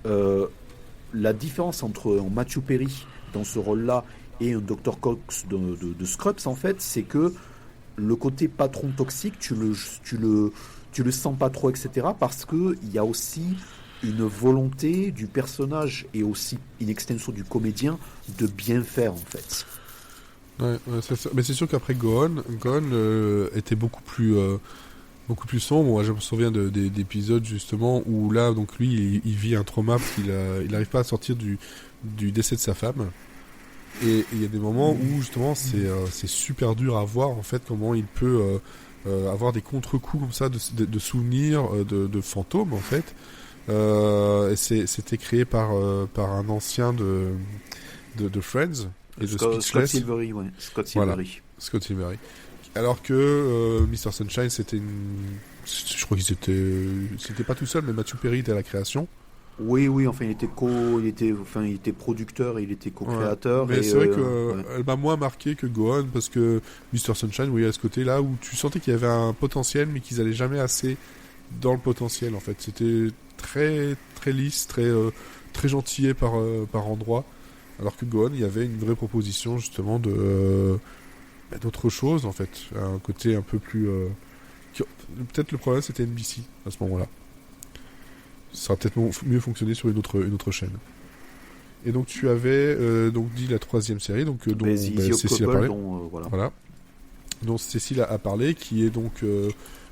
la différence entre un Matthew Perry dans ce rôle-là et un Dr. Cox de Scrubs, en fait, c'est que le côté patron toxique, tu le sens pas trop, etc. Parce que il y a aussi une volonté du personnage et aussi in extenso du comédien de bien faire, en fait. Ouais, mais c'est sûr qu'après Gohan était beaucoup plus sombre. Moi, je me souviens d'épisodes justement où là, donc lui, il vit un trauma parce qu'il n'arrive pas à sortir du décès de sa femme. Et il y a des moments où justement c'est super dur à voir en fait comment il peut avoir des contre-coups comme ça de souvenirs de fantômes en fait. Et c'était créé par un ancien de Friends et de Speechless. Scott Silvery, ouais. Scott Silvery. Voilà, Scott Silvery. Alors que Mr. Sunshine, je crois c'était pas tout seul, mais Matthew Perry était à la création. Oui, enfin il était producteur et il était co-créateur. Ouais. Mais c'est vrai qu'elle m'a moins marqué que Gohan parce que Mr. Sunshine, oui, à ce côté-là où tu sentais qu'il y avait un potentiel, mais qu'ils allaient jamais assez dans le potentiel en fait. C'était très très lisse, très gentillé par endroits. Alors que Gohan, il y avait une vraie proposition justement d'autre chose en fait, un côté un peu plus. Peut-être le problème c'était NBC à ce moment-là. Ça aurait peut-être mieux fonctionné sur une autre chaîne. Et donc tu avais donc dit la troisième série, donc dont Cécile a parlé. Voilà. Dont Cécile a parlé, qui est donc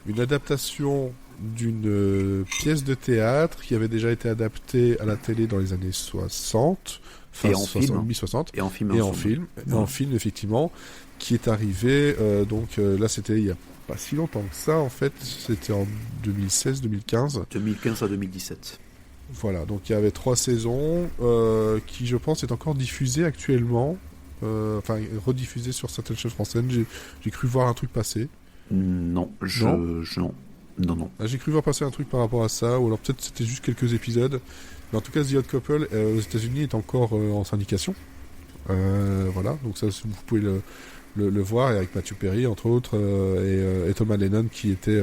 une adaptation d'une pièce de théâtre qui avait déjà été adaptée à la télé dans les années 60. Et en film. 60. Et en film. Et en film, effectivement, qui est arrivé, là c'était il y a pas si longtemps que ça, en fait, c'était en 2016-2015. 2015 à 2017. Voilà, donc il y avait 3 saisons, qui je pense est encore diffusée actuellement, rediffusée sur certaines chaînes françaises. J'ai cru voir un truc passer. Non. Non. J'ai cru voir passer un truc par rapport à ça, ou alors peut-être c'était juste quelques épisodes. Mais en tout cas, The Odd Couple aux États-Unis est encore en syndication. Voilà, donc ça, vous pouvez le voir, et avec Matthew Perry entre autres, et Thomas Lennon qui était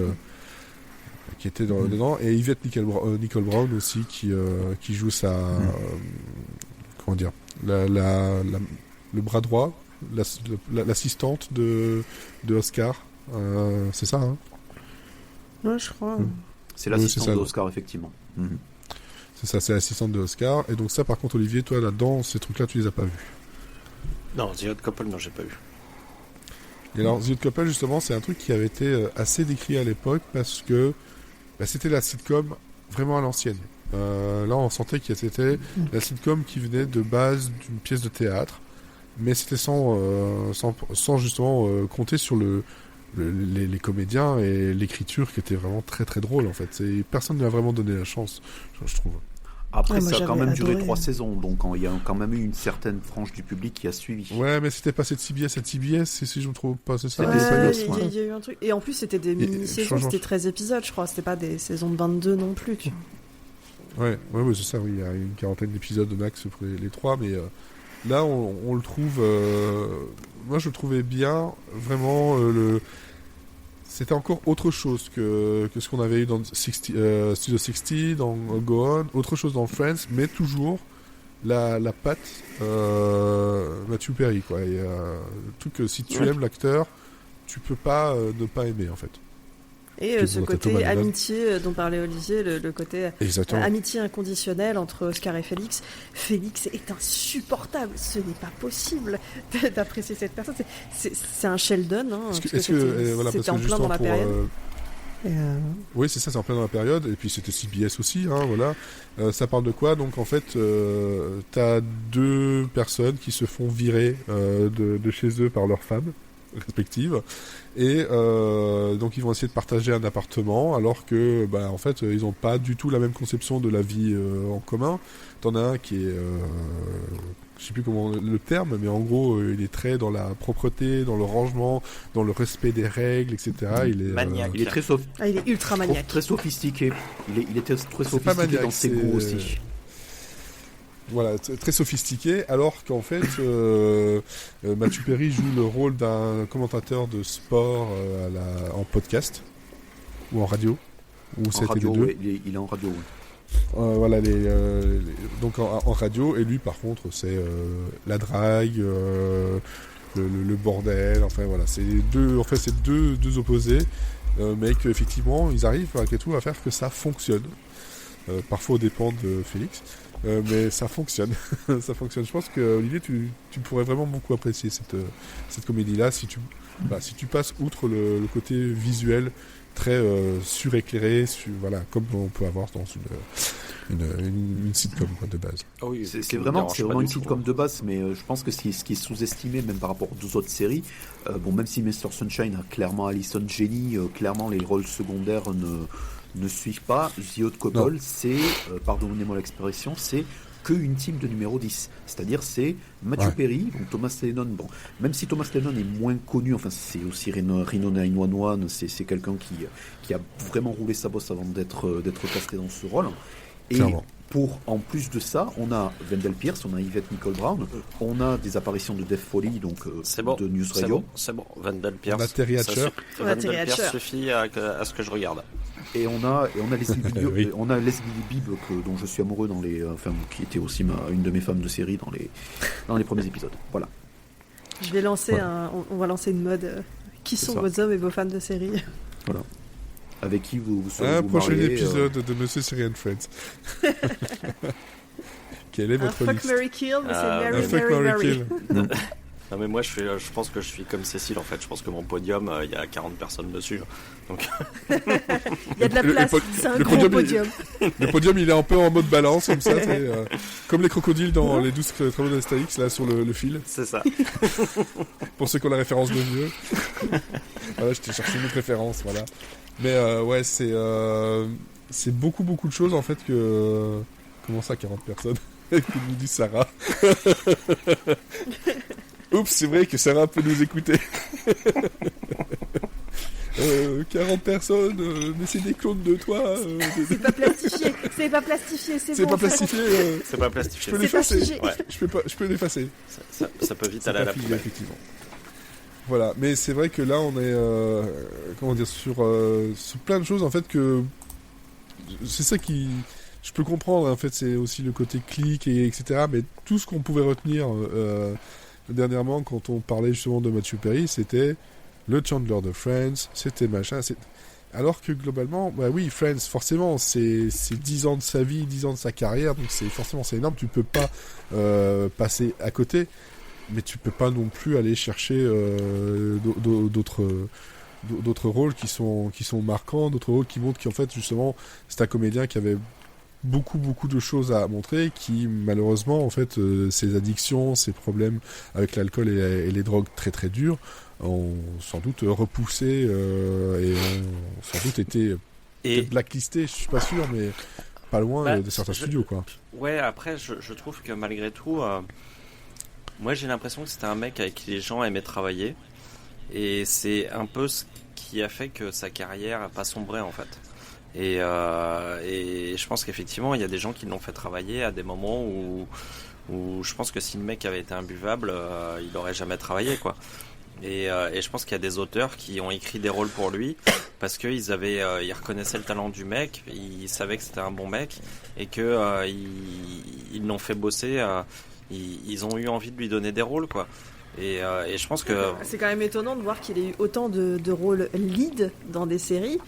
dedans, et Yvette Nicole Brown aussi qui joue sa comment dire, le bras droit, l'assistante de Oscar. C'est ça, hein? Ouais, je crois. C'est l'assistante d'Oscar, effectivement. C'est ça, c'est l'assistante de Oscar. Et donc ça, par contre, Olivier, toi, là-dedans, ces trucs-là, tu les as pas vus? Non, The Odd Couple, non, j'ai pas vu. Et alors, The Odd Couple, justement, c'est un truc qui avait été assez décrit à l'époque parce que c'était la sitcom vraiment à l'ancienne. Là, on sentait que c'était la sitcom qui venait de base d'une pièce de théâtre, mais c'était sans justement compter sur les comédiens et l'écriture qui était vraiment très très drôle en fait. Personne ne lui a vraiment donné la chance, je trouve. Après, ça a quand même duré 3 saisons, donc il y a quand même eu une certaine frange du public qui a suivi. Ouais, mais c'était passé de CBS à TBS, si je me trompe pas, c'est ça? Il y a eu un truc. Et en plus, c'était des mini-saisons, c'était 13 épisodes, je crois. C'était pas des saisons de 22 non plus. Ouais, c'est ça, oui. Il y a une quarantaine d'épisodes de max pour les 3, mais là, on le trouve. Moi, je le trouvais bien, vraiment. C'était encore autre chose que ce qu'on avait eu dans Studio 60, dans Gohan, autre chose dans Friends, mais toujours la patte Matthew Perry, quoi. Il y a un truc que si tu aimes l'acteur, tu peux pas ne pas aimer, en fait. Et ce côté amitié dont parlait Olivier, le côté amitié inconditionnelle entre Oscar et Félix. Félix est insupportable, ce n'est pas possible d'apprécier cette personne. C'est un Sheldon, hein, c'était en plein dans la période. Oui, c'est ça, c'est en plein dans la période, et puis c'était CBS aussi, hein, voilà. Ça parle de quoi? Donc en fait, t'as 2 personnes qui se font virer de chez eux par leurs femmes respectives, et donc ils vont essayer de partager un appartement, alors que en fait ils n'ont pas du tout la même conception de la vie en commun. T'en as un qui est je sais plus comment le terme, mais en gros, il est très dans la propreté, dans le rangement, dans le respect des règles, etc. Il est maniaque. Il est très il est ultra maniaque. très sophistiqué. Il est très sophistiqué maniaque, dans ses goûts aussi. Voilà, très sophistiqué, alors qu'en fait, Matthew Perry joue le rôle d'un commentateur de sport en podcast ou en radio. Ou ça a été les deux. Ouais, il est en radio. Ouais. Voilà, donc en radio, et lui par contre c'est la drague, le bordel, enfin voilà, c'est deux opposés, mais qu'effectivement ils arrivent malgré tout à faire que ça fonctionne. Parfois aux dépens de Félix, mais ça fonctionne. Ça fonctionne. Je pense que Olivier, tu pourrais vraiment beaucoup apprécier cette comédie-là si tu passes outre le côté visuel très suréclairé, voilà, comme on peut avoir dans une sitcom quoi, de base. Oh oui, c'est vraiment une sitcom de base, mais je pense que ce qui est sous-estimé même par rapport aux autres séries, même si Mr. Sunshine a clairement Allison Janney, clairement les rôles secondaires ne suivent pas. The Odd Couple, c'est, pardonnez-moi l'expression, c'est que une team de numéro 10. C'est-à-dire, c'est Matthew Perry, donc Thomas Lennon. Bon, même si Thomas Lennon est moins connu, enfin, c'est aussi Reno 911, c'est quelqu'un qui a vraiment roulé sa bosse avant d'être casté dans ce rôle. Et en plus de ça, on a Wendell Pierce, on a Yvette Nicole Brown, on a des apparitions de Def Foley, donc de News Radio. C'est bon, Wendell Pierce. On a Terry Hatcher. Wendell Pierce suffit à ce que je regarde. Et on a Leslie Bibb, on a Leslie Bibb dont je suis amoureux qui était aussi une de mes femmes de série dans les premiers épisodes. Voilà. Je vais lancer on va lancer une mode. Qui sont vos hommes et vos femmes de série? Voilà. Avec qui vous serez un prochain épisode de Monsieur Série and Friends. Quelle est votre liste? Fuck, Marry, Kill, mais c'est Mary. Non mais moi je pense que je suis comme Cécile en fait. Je pense que mon podium, il y a 40 personnes dessus. Donc... il y a de la place, c'est un gros podium. Le podium il est un peu en mode balance comme ça, comme les crocodiles dans les 12 travaux d'Astérix là sur le fil. C'est ça. Pour ceux qui ont la référence de vieux. Voilà, je t'ai cherché une autre référence, voilà. Mais c'est beaucoup de choses en fait que... Comment ça 40 personnes? Que nous dit Sarah. Oups, c'est vrai que Sarah peut nous écouter. 40 personnes, mais c'est des clones de toi. C'est pas plastifié, c'est pas plastifié, c'est bon, pas plastifié. C'est pas plastifié. Je peux l'effacer. Ouais. Je peux l'effacer. Ça peut vite aller à la poubelle. Effectivement. Voilà, mais c'est vrai que là on est sur plein de choses en fait que c'est ça qui je peux comprendre en fait, c'est aussi le côté clic et etc. Mais tout ce qu'on pouvait retenir dernièrement quand on parlait justement de Matthew Perry, c'était le Chandler de Friends, c'était machin, alors que globalement, bah oui, Friends forcément c'est 10 ans de sa vie, 10 ans de sa carrière, donc c'est énorme, tu peux pas passer à côté. Mais tu peux pas non plus aller chercher d'autres rôles qui sont marquants, d'autres rôles qui montrent qu'en fait justement c'est un comédien qui avait beaucoup de choses à montrer, qui malheureusement en fait ses addictions, ses problèmes avec l'alcool et les drogues très très durs ont sans doute repoussé et ont sans doute été blacklistés, je suis pas sûr, mais pas loin de certains studios quoi. Ouais, après je trouve que malgré tout moi j'ai l'impression que c'était un mec avec qui les gens aimaient travailler, et c'est un peu ce qui a fait que sa carrière n'a pas sombré en fait. Et je pense qu'effectivement il y a des gens qui l'ont fait travailler à des moments où je pense que si le mec avait été imbuvable, il n'aurait jamais travaillé quoi. Et je pense qu'il y a des auteurs qui ont écrit des rôles pour lui parce qu'ils ils reconnaissaient le talent du mec, ils savaient que c'était un bon mec et que ils l'ont fait bosser. Ils ont eu envie de lui donner des rôles quoi. Et je pense que c'est quand même étonnant de voir qu'il ait eu autant de rôles lead dans des séries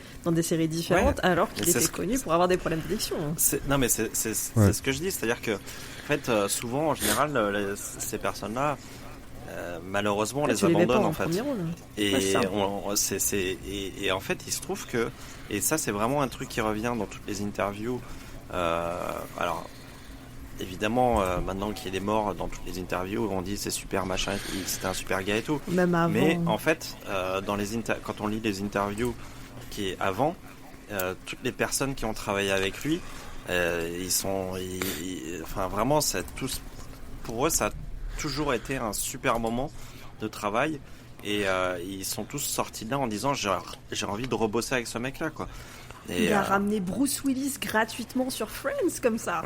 différentes, alors qu'il était connu pour avoir des problèmes d'addiction. Non mais c'est ce que je dis, c'est-à-dire que en fait souvent en général ces personnes-là malheureusement on les abandonne en fait. Et en fait il se trouve que, et ça c'est vraiment un truc qui revient dans toutes les interviews. Alors évidemment, maintenant qu'il est mort, dans toutes les interviews, on dit c'est super machin, c'était un super gars et tout. Même avant. Mais en fait, quand on lit les interviews qui est avant, toutes les personnes qui ont travaillé avec lui, enfin vraiment, c'est tous pour eux, ça a toujours été un super moment de travail. Et ils sont tous sortis de là en disant j'ai envie de rebosser avec ce mec-là, quoi. Et, il a ramené Bruce Willis gratuitement sur Friends, comme ça.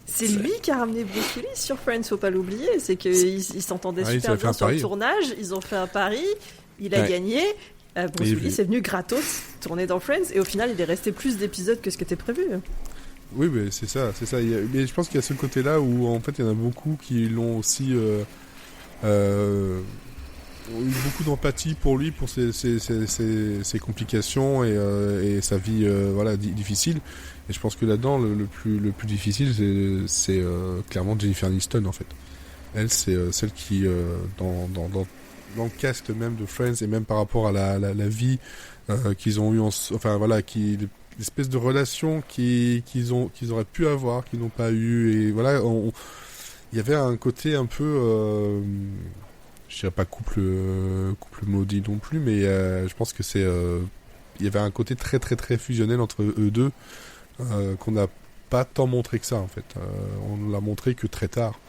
C'est lui qui a ramené Bruce Willis sur Friends, faut pas l'oublier. C'est qu'ils s'entendaient super bien sur le tournage. Ils ont fait un pari, il a gagné. Bruce Willis est venu gratos tourner dans Friends, et au final, il est resté plus d'épisodes que ce qui était prévu. Oui, mais c'est ça. Mais je pense qu'il y a ce côté-là où, en fait, il y en a beaucoup qui l'ont aussi... ont eu beaucoup d'empathie pour lui, pour ses complications et sa vie difficile. Et je pense que là-dedans, le plus difficile, c'est clairement Jennifer Aniston, en fait. Elle, c'est celle qui, dans le cast même de Friends, et même par rapport à la vie qu'ils ont eu, l'espèce de relation qu'ils auraient pu avoir, qu'ils n'ont pas eu. Et voilà, il y avait un côté un peu... je dirais pas couple maudit non plus, mais je pense que il y avait un côté très très très fusionnel entre eux deux, qu'on n'a pas tant montré que ça, en fait. On l'a montré que très tard.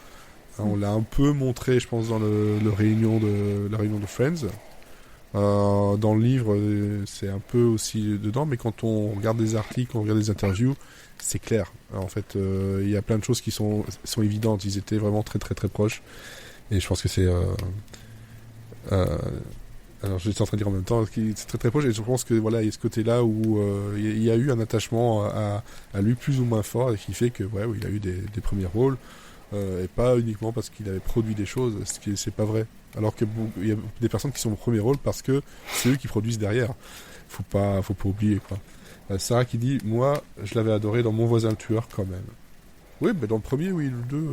On l'a un peu montré, je pense, dans la réunion de Friends. Dans le livre, c'est un peu aussi dedans, mais quand on regarde des articles, on regarde des interviews, c'est clair. En fait, il y a plein de choses qui sont évidentes. Ils étaient vraiment très très très proches. Et je pense que c'est... alors j'étais en train de dire en même temps qu'il c'est très très proche, et je pense que voilà, il y a ce côté-là où il y a eu un attachement à lui plus ou moins fort, et qui fait que où il a eu des premiers rôles, et pas uniquement parce qu'il avait produit des choses, ce qui c'est pas vrai. Alors qu'il y a des personnes qui sont au premier rôle parce que c'est eux qui produisent derrière. Faut pas oublier, quoi. Sarah qui dit, moi je l'avais adoré dans Mon voisin le tueur quand même. Oui, mais dans le premier, oui, le 2...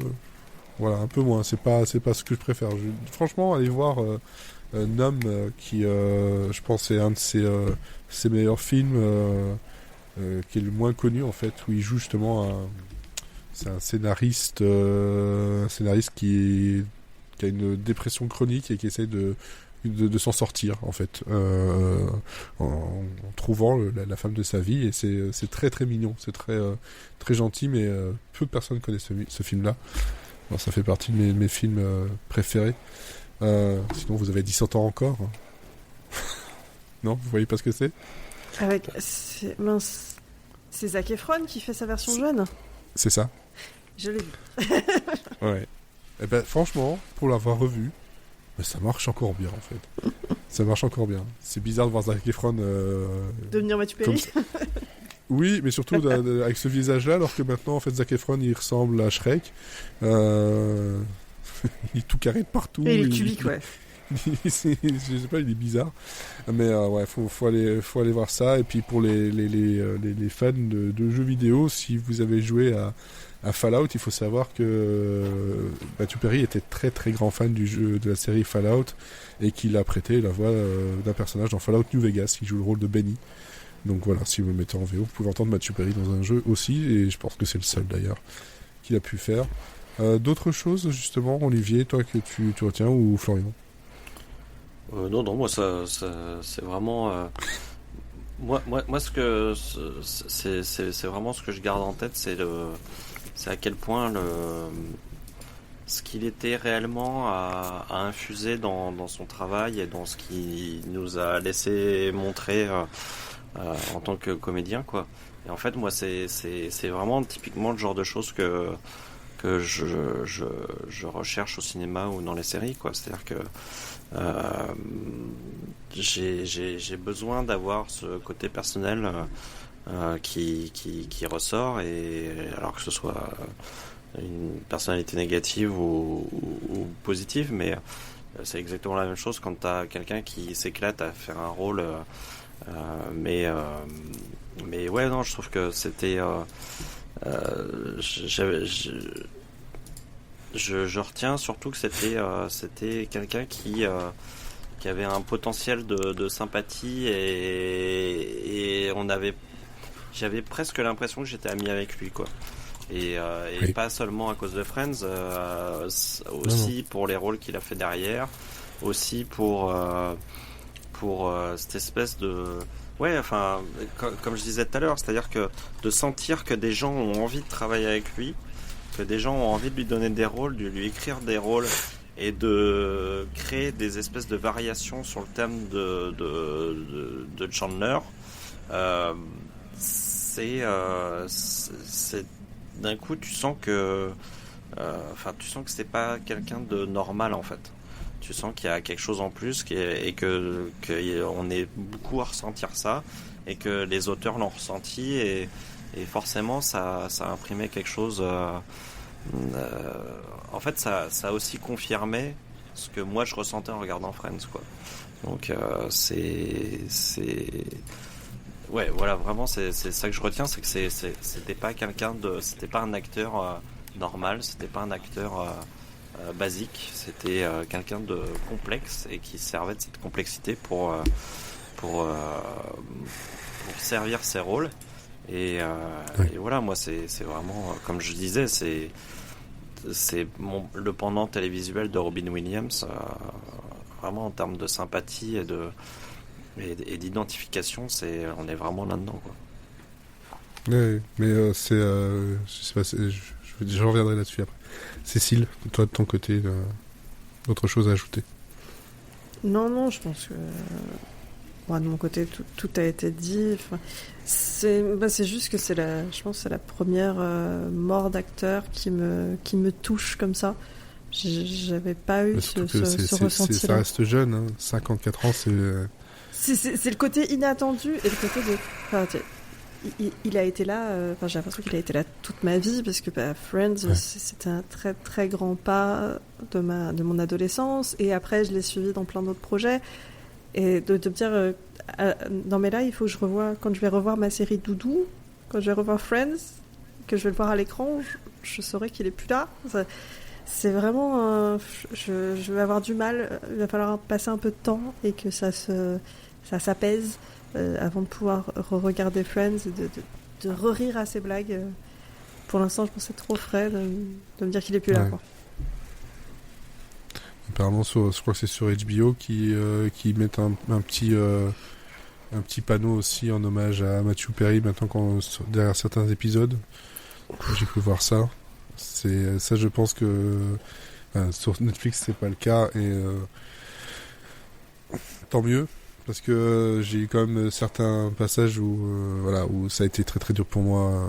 Voilà, un peu moins. C'est pas ce que je préfère. Franchement, aller voir Nom, qui, je pense, est un de ses meilleurs films, qui est le moins connu, en fait, où il joue justement c'est un scénariste qui a une dépression chronique et qui essaie de s'en sortir, en fait, en trouvant la femme de sa vie. Et c'est très très mignon, c'est très très gentil, mais peu de personnes connaissent ce film-là. Alors, ça fait partie de mes films préférés. Sinon, vous avez 17 ans encore. Non, vous voyez pas ce que c'est? C'est Zac Efron qui fait sa version jeune. C'est ça. Je l'ai vu. Ouais. Et ben, franchement, pour l'avoir revu, ça marche encore bien, en fait. Ça marche encore bien. C'est bizarre de voir Zac Efron devenir Matthew Perry. Oui, mais surtout avec ce visage-là, alors que maintenant, en fait, Zac Efron, il ressemble à Shrek. Il est tout carré de partout. Et il est cubique, ouais. Je sais pas, il est bizarre. Mais faut aller voir ça. Et puis pour les fans de jeux vidéo, si vous avez joué à Fallout, il faut savoir que Matthew Perry était très très grand fan de la série Fallout, et qu'il a prêté la voix d'un personnage dans Fallout New Vegas, qui joue le rôle de Benny. Donc voilà, si vous le mettez en VO, vous pouvez entendre Matthew Perry dans un jeu aussi, et je pense que c'est le seul d'ailleurs qu'il a pu faire. D'autres choses, justement, Olivier, toi, que tu retiens, ou Florian? Non, moi ça c'est vraiment moi c'est vraiment ce que je garde en tête, c'est à quel point ce qu'il était réellement à infuser dans son travail et dans ce qu'il nous a laissé montrer en tant que comédien, quoi. Et en fait, moi c'est vraiment typiquement le genre de choses que je recherche au cinéma ou dans les séries, quoi. C'est-à-dire que j'ai besoin d'avoir ce côté personnel qui ressort, et alors que ce soit une personnalité négative ou positive, mais c'est exactement la même chose quand t'as quelqu'un qui s'éclate à faire un rôle, mais ouais, non, je trouve que c'était je retiens surtout que c'était quelqu'un qui avait un potentiel de sympathie, et j'avais presque l'impression que j'étais ami avec lui, quoi. Et oui. Pas seulement à cause de Friends, aussi pour les rôles qu'il a fait derrière, aussi pour cette espèce de... Ouais, enfin, comme je disais tout à l'heure, c'est-à-dire que de sentir que des gens ont envie de travailler avec lui, que des gens ont envie de lui donner des rôles, de lui écrire des rôles et de créer des espèces de variations sur le thème de Chandler, c'est d'un coup tu sens que c'est pas quelqu'un de normal en fait. Tu sens qu'il y a quelque chose en plus et que on est beaucoup à ressentir ça et que les auteurs l'ont ressenti et forcément ça a imprimé quelque chose. En fait, ça a aussi confirmé ce que moi je ressentais en regardant Friends, quoi. Donc ouais, voilà, vraiment c'est ça que je retiens, c'est que c'était pas c'était pas un acteur normal, c'était pas un acteur basique, c'était quelqu'un de complexe et qui servait de cette complexité pour servir ses rôles. Et voilà, moi c'est vraiment, comme je disais, c'est le pendant télévisuel de Robin Williams, vraiment en termes de sympathie et d'identification, on est vraiment là-dedans, quoi. Ouais, mais je sais pas, je reviendrai là-dessus après. Cécile, toi de ton côté, autre chose à ajouter? Non, je pense que moi de mon côté tout a été dit. Enfin, c'est juste que je pense que c'est la première mort d'acteur qui me touche comme ça. J'avais pas eu ce ressenti. Ça reste jeune, hein. 54 ans, c'est le côté inattendu et le côté de. Enfin, il a été là. J'ai l'impression qu'il a été là toute ma vie parce que Friends, c'était un très très grand pas de mon adolescence et après je l'ai suivi dans plein d'autres projets et de me dire non mais là il faut que je revoie quand je vais revoir ma série Doudou, quand je vais revoir Friends, que je vais le voir à l'écran, je saurai qu'il est plus là. C'est vraiment je vais avoir du mal. Il va falloir passer un peu de temps et que ça s'apaise. Avant de pouvoir re-regarder Friends et de re-rire à ses blagues. Pour l'instant, je pense que c'est trop frais de me dire qu'il est plus là. Quoi. Apparemment, je crois que c'est sur HBO qui mettent un petit panneau aussi en hommage à Matthew Perry maintenant derrière certains épisodes. J'ai pu voir ça. Ça, je pense que sur Netflix, c'est pas le cas et tant mieux. Parce que j'ai eu quand même certains passages où ça a été très très dur pour moi.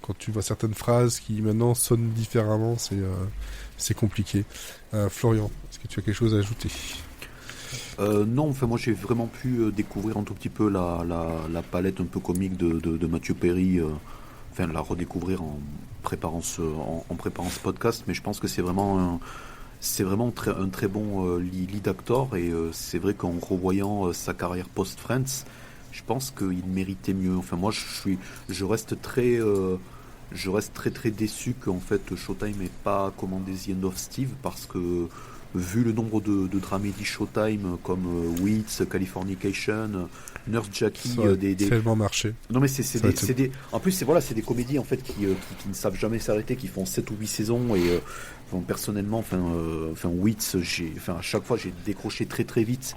Quand tu vois certaines phrases qui maintenant sonnent différemment, c'est compliqué. Florian, est-ce que tu as quelque chose à ajouter? Non, enfin moi j'ai vraiment pu découvrir un tout petit peu la palette un peu comique de Matthew Perry, la redécouvrir en préparant ce podcast, mais je pense que c'est vraiment un très bon lead actor et c'est vrai qu'en revoyant sa carrière post-Friends, je pense qu'il méritait mieux. Enfin moi je reste très très déçu qu'en fait Showtime n'ait pas commandé The End of Steve parce que vu le nombre de dramédies Showtime comme Weeds, Californication, Nurse Jackie, tellement marché. Non mais en plus c'est des comédies en fait qui ne savent jamais s'arrêter, qui font 7 ou 8 saisons et personnellement Weeds, à chaque fois j'ai décroché très très vite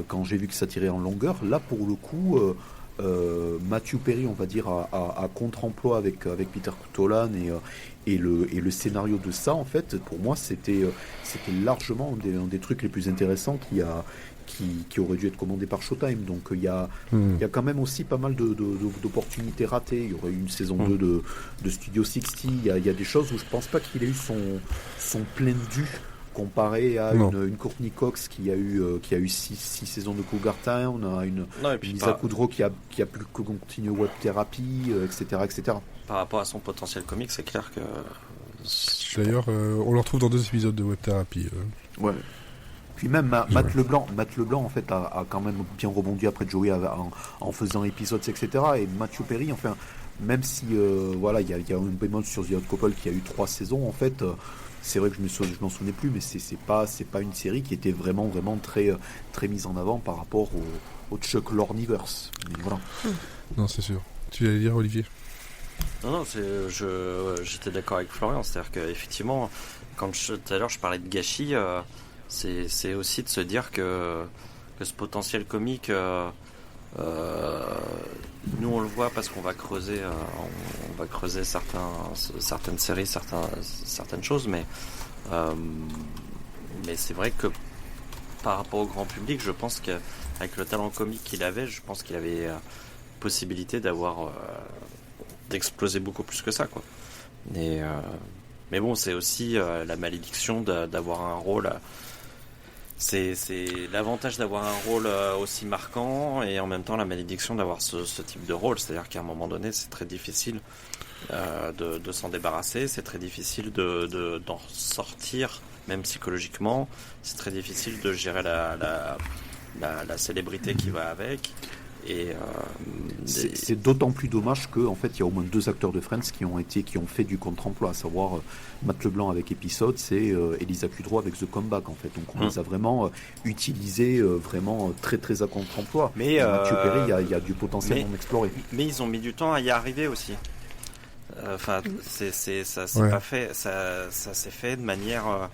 quand j'ai vu que ça tirait en longueur. Là pour le coup Matthew Perry, on va dire, à contre-emploi avec Peter Tolan et le scénario de ça, en fait, pour moi, c'était largement un des trucs les plus intéressants qui aurait dû être commandé par Showtime. Donc il y a quand même aussi pas mal d'opportunités ratées. Il y aurait eu une saison 2 de Studio 60. Il y a des choses où je pense pas qu'il ait eu son plein dû comparé à une Courtney Cox qui a eu 6 saisons de Cougar Town, à une Lisa Kudrow qui a pu continuer Web Therapy, etc. Par rapport à son potentiel comique, c'est clair que... D'ailleurs, on le retrouve dans 2 épisodes de Web Therapy. Ouais. Puis même Matt Leblanc en fait a quand même bien rebondi après Joey en faisant épisodes, etc. Et Matthew Perry, enfin, même si il y a un bémol sur The Odd Couple qui a eu 3 saisons, en fait... c'est vrai que je m'en souvenais plus, mais c'est pas une série qui était vraiment très très mise en avant par rapport au Chuck Lorre-universe. Voilà. Non, c'est sûr. Tu allais dire, Olivier? Non, j'étais d'accord avec Florian, c'est-à-dire qu'effectivement, quand tout à l'heure je parlais de gâchis, c'est aussi de se dire que ce potentiel comique, nous on le voit parce qu'on va creuser, on va creuser certaines séries, certaines choses, mais c'est vrai que par rapport au grand public, je pense qu'avec le talent comique qu'il avait, je pense qu'il avait possibilité d'exploser beaucoup plus que ça, quoi. Mais bon, c'est aussi la malédiction d'avoir un rôle. C'est l'avantage d'avoir un rôle aussi marquant et en même temps la malédiction d'avoir ce type de rôle. C'est-à-dire qu'à un moment donné, c'est très difficile de s'en débarrasser, c'est très difficile d'en sortir, même psychologiquement. C'est très difficile de gérer la célébrité qui va avec. Et c'est d'autant plus dommage que en fait il y a au moins 2 acteurs de Friends qui ont fait du contre-emploi, à savoir Matt Leblanc avec Épisode, c'est Elisa Kudrow avec The Comeback en fait. Donc on les a vraiment utilisés vraiment très très à contre-emploi. Mais Matthew Perry, il y a du potentiel à explorer. Mais ils ont mis du temps à y arriver aussi. Enfin, ça s'est pas fait, ça s'est fait de manière,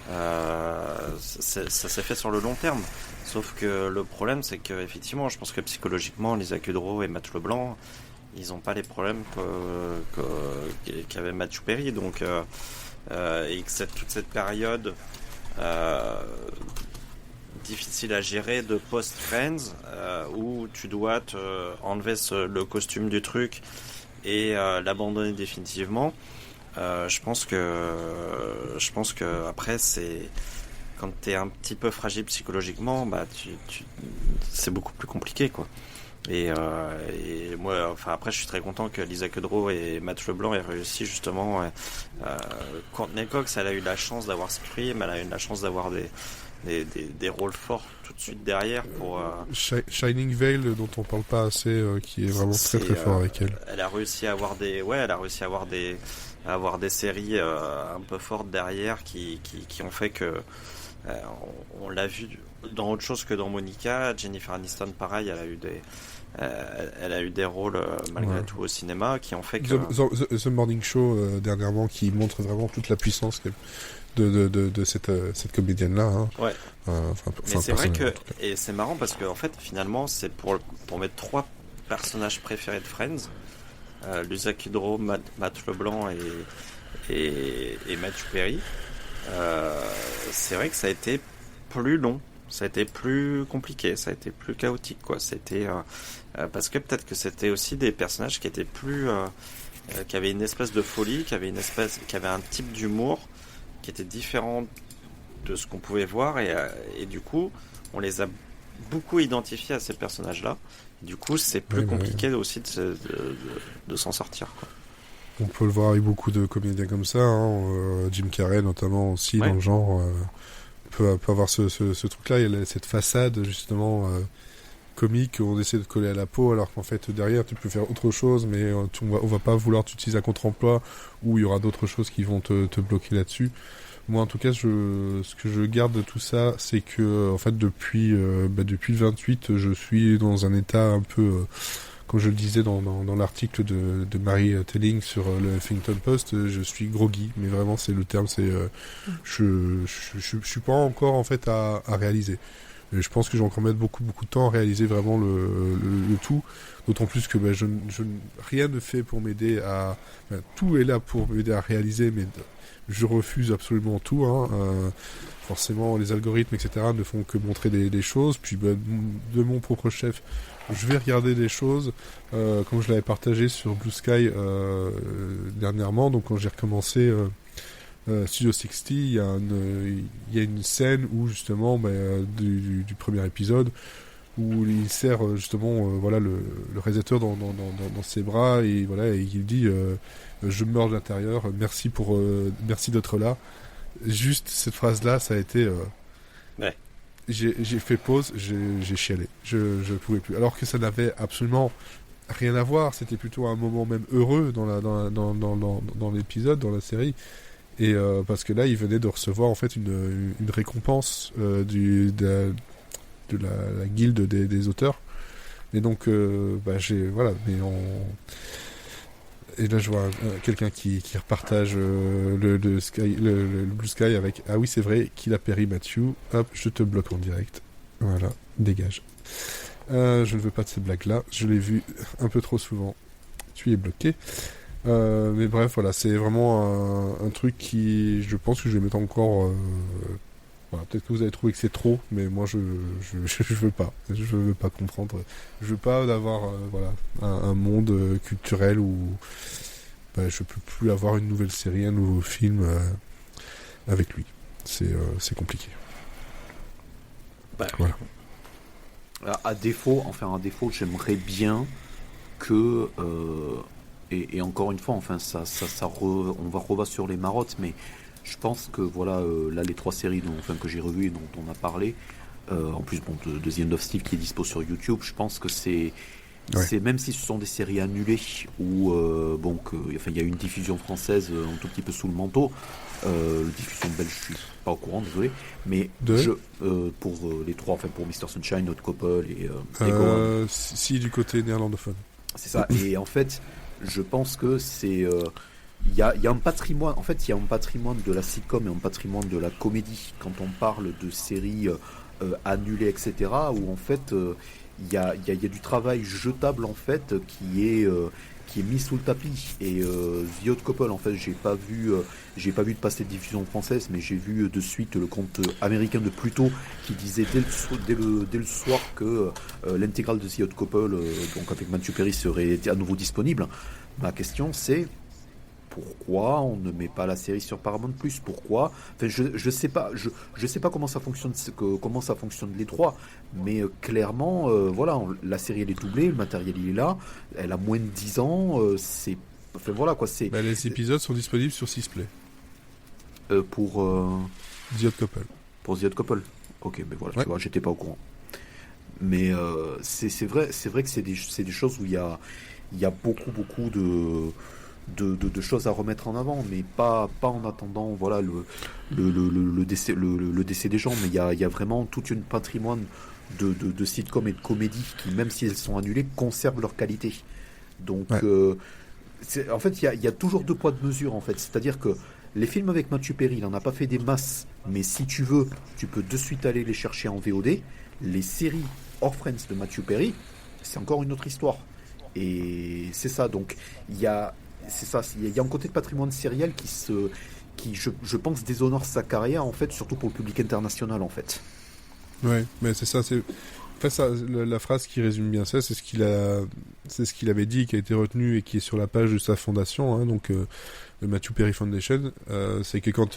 ça s'est fait sur le long terme. Sauf que le problème, c'est que effectivement, je pense que psychologiquement, Lisa Kudrow et Matt Leblanc, ils n'ont pas les problèmes qu'avait Matthew Perry. Donc, et que toute cette période difficile à gérer de post-Friends, où tu dois enlever le costume du truc et l'abandonner définitivement. Je pense que après c'est quand t'es un petit peu fragile psychologiquement, bah c'est beaucoup plus compliqué, quoi. Et moi, enfin après, je suis très content que Lisa Kudrow et Matt Leblanc aient réussi justement. Courtney Cox, elle a eu la chance d'avoir Scream, elle a eu la chance d'avoir des rôles forts tout de suite derrière pour Shining Vale, dont on parle pas assez, qui est vraiment très très fort avec elle. Elle a réussi à avoir des séries un peu fortes derrière qui ont fait que on l'a vu dans autre chose que dans Monica. Jennifer Aniston, pareil, elle a eu des rôles malgré tout au cinéma qui ont fait que The Morning Show dernièrement, qui montre vraiment toute la puissance de cette comédienne là, hein. Ouais. Mais c'est vrai que, et c'est marrant parce que en fait finalement c'est pour mes 3 personnages préférés de Friends, Lisa Kudrow, Matt Leblanc et Matthew Perry, c'est vrai que ça a été plus long, ça a été plus compliqué, ça a été plus chaotique, quoi. C'était parce que peut-être que c'était aussi des personnages qui étaient plus qui avaient une espèce de folie, qui avaient un type d'humour qui était différent de ce qu'on pouvait voir, et du coup on les a beaucoup identifiés à ces personnages-là. Du coup c'est plus compliqué aussi de s'en sortir, quoi. On peut le voir avec beaucoup de comédiens comme ça, hein. Jim Carrey notamment aussi, dans le genre, peut avoir ce truc-là. Il y a cette façade justement comique où on essaie de coller à la peau, alors qu'en fait derrière tu peux faire autre chose, mais on va pas vouloir t'utiliser à contre-emploi, ou il y aura d'autres choses qui vont te bloquer là-dessus. Moi en tout cas, ce que je garde de tout ça, c'est que en fait depuis le 28, je suis dans un état un peu... comme je le disais dans l'article de Mary Telling sur le Huffington Post, je suis groggy, mais vraiment c'est le terme, c'est je suis pas encore en fait à réaliser. Et je pense que je vais encore mettre beaucoup de temps à réaliser vraiment le tout, d'autant plus que rien ne fait pour m'aider à... tout est là pour m'aider à réaliser, mais je refuse absolument tout, hein. Forcément les algorithmes etc ne font que montrer des choses, puis de mon propre chef je vais regarder des choses, comme je l'avais partagé sur Blue Sky dernièrement. Donc quand j'ai recommencé Studio 60, il y a une scène où justement du premier épisode où il serre justement le réalisateur dans ses bras, et voilà, et il dit je meurs de l'intérieur, merci d'être là. Juste cette phrase là, ça a été j'ai fait pause, j'ai chialé, je pouvais plus, alors que ça n'avait absolument rien à voir. C'était plutôt un moment même heureux dans l'épisode, dans la série, et parce que là il venait de recevoir en fait une récompense de la guilde des auteurs, et donc et là je vois quelqu'un qui repartage le Blue Sky avec ah oui c'est vrai qu'il a péri Matthew, hop je te bloque en direct, voilà, dégage. Je ne veux pas de ces blagues-là. Je l'ai vu un peu trop souvent. Tu es bloqué. Mais bref, voilà, c'est vraiment un truc qui, je pense que je vais mettre encore. Voilà, peut-être que vous avez trouvé que c'est trop, mais moi je veux pas. Je veux pas comprendre. Je veux pas avoir voilà un monde culturel où je peux plus avoir une nouvelle série, un nouveau film avec lui. C'est compliqué. Voilà. À défaut, j'aimerais bien que et encore une fois, enfin on va sur les marottes, mais je pense que voilà, là les 3 séries que j'ai revues et dont on a parlé, en plus de The End of Steve qui est dispo sur YouTube, je pense que c'est même si ce sont des séries annulées ou il y a une diffusion française un tout petit peu sous le manteau, diffusion belge je suis pas au courant, désolé, mais pour les 3, pour Mr Sunshine, Hot Couple et si du côté néerlandophone. C'est ça. Et en fait, je pense que c'est il y a un patrimoine. En fait, il y a un patrimoine de la sitcom et un patrimoine de la comédie quand on parle de séries annulées, etc. Où en fait, il y a du travail jetable en fait qui est mis sous le tapis. Et The Odd Couple, en fait, j'ai pas vu de passer de diffusion française, mais j'ai vu de suite le compte américain de Pluto qui disait dès le soir que l'intégrale de The Odd Couple, donc avec Matthew Perry, serait à nouveau disponible. Ma question c'est pourquoi on ne met pas la série sur Paramount+? Pourquoi? Enfin, je sais pas comment ça fonctionne les 3, mais clairement, voilà, la série elle est doublée, le matériel il est là, elle a moins de 10 ans, c'est, enfin voilà quoi, c'est. Les épisodes sont disponibles sur Sisplay. Pour The Odd Couple. Pour The Odd Couple. Ok, mais voilà, tu vois, j'étais pas au courant. Mais c'est vrai que c'est des choses où il y a beaucoup de choses à remettre en avant, mais pas en attendant voilà le décès des gens, mais il y a vraiment tout un patrimoine de sitcoms et de comédies qui, même si elles sont annulées, conservent leur qualité. Donc en fait il y a toujours 2 poids 2 mesures en fait, c'est-à-dire que les films avec Matthew Perry, il en a pas fait des masses, mais si tu veux, tu peux de suite aller les chercher en VOD. Les séries hors Friends de Matthew Perry, c'est encore une autre histoire. Et c'est ça, donc il y a un côté de patrimoine sériel qui je pense déshonore sa carrière en fait, surtout pour le public international en fait. Ouais, mais c'est ça, en fait, ça, la phrase qui résume bien ça, c'est ce qu'il avait dit, qui a été retenu et qui est sur la page de sa fondation, hein, donc le Matthew Perry Foundation. C'est que quand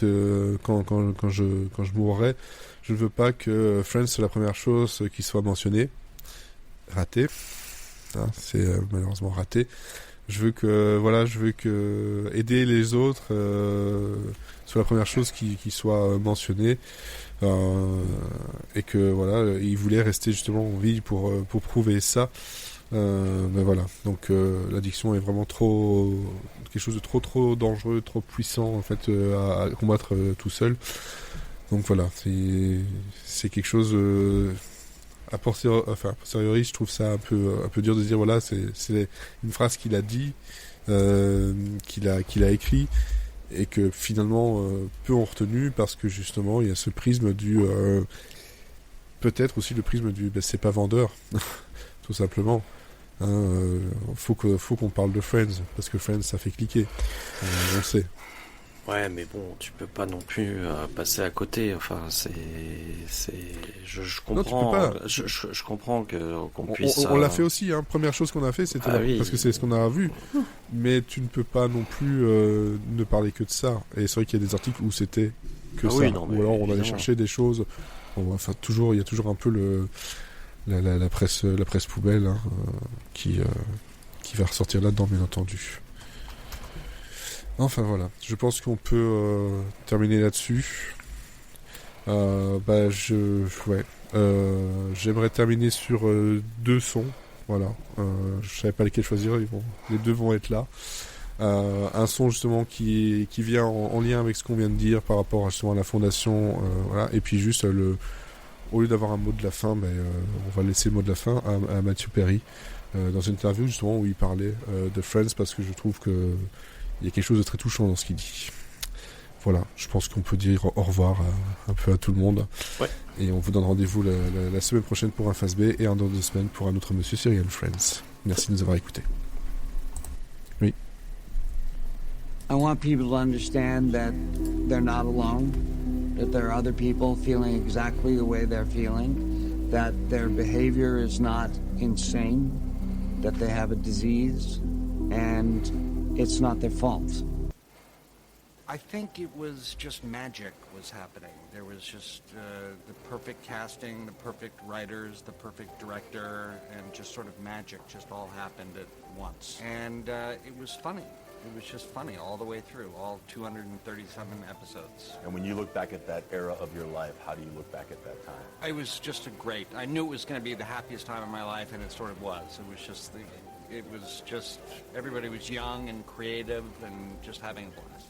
je mourrai, je ne veux pas que Friends soit la première chose qui soit mentionnée. Raté. Hein, c'est malheureusement raté. Je veux que aider les autres soit la première chose qui soit mentionnée, et que voilà, il voulait rester justement en vie pour prouver ça. Ben voilà, donc l'addiction est vraiment quelque chose de trop dangereux, trop puissant en fait à combattre tout seul. Donc voilà, c'est quelque chose a posteriori, je trouve ça un peu dur de dire voilà, c'est une phrase qu'il a dit, qu'il a écrit, et que finalement peu ont retenu parce que justement il y a ce prisme du peut-être aussi le prisme du c'est pas vendeur tout simplement. Faut qu'on parle de Friends parce que Friends ça fait cliquer, on le sait. Ouais, mais bon, tu peux pas non plus passer à côté. Enfin, je comprends. Non, tu peux pas. Je comprends qu'on puisse. On l'a fait aussi. Hein. Première chose qu'on a fait, c'était parce que c'est ce qu'on a vu. Mais tu ne peux pas non plus ne parler que de ça. Et c'est vrai qu'il y a des articles où c'était que ça. Oui, non, ou alors on allait chercher des choses. Enfin, il y a toujours un peu la presse poubelle hein, qui va ressortir là-dedans, bien entendu. Enfin voilà, je pense qu'on peut terminer là-dessus. J'aimerais terminer sur 2 sons. Voilà, je savais pas lesquels choisir. Les 2 vont être là. Un son justement qui vient en lien avec ce qu'on vient de dire par rapport justement à la fondation. Voilà, et puis juste au lieu d'avoir un mot de la fin, on va laisser le mot de la fin à Matthew Perry dans une interview justement où il parlait de Friends parce que je trouve que il y a quelque chose de très touchant dans ce qu'il dit. voilà, je pense qu'on peut dire au revoir un peu à tout le monde. Ouais. Et on vous donne rendez-vous la semaine prochaine pour un Phase B et dans 2 semaines pour un autre Monsieur Serial Friends. Merci de nous avoir écoutés. Oui. I want people to understand that they're not alone, that there are other people feeling exactly the way they're feeling, that their behavior is not insane, that they have a disease, and it's not their fault. I think it was just magic was happening. There was just the perfect casting, the perfect writers, the perfect director, and just sort of magic just all happened at once. And it was funny. It was just funny all the way through, all 237 episodes. And when you look back at that era of your life, how do you look back at that time? It was just great. I knew it was going to be the happiest time of my life, and it sort of was. It was just everybody was young and creative and just having a blast.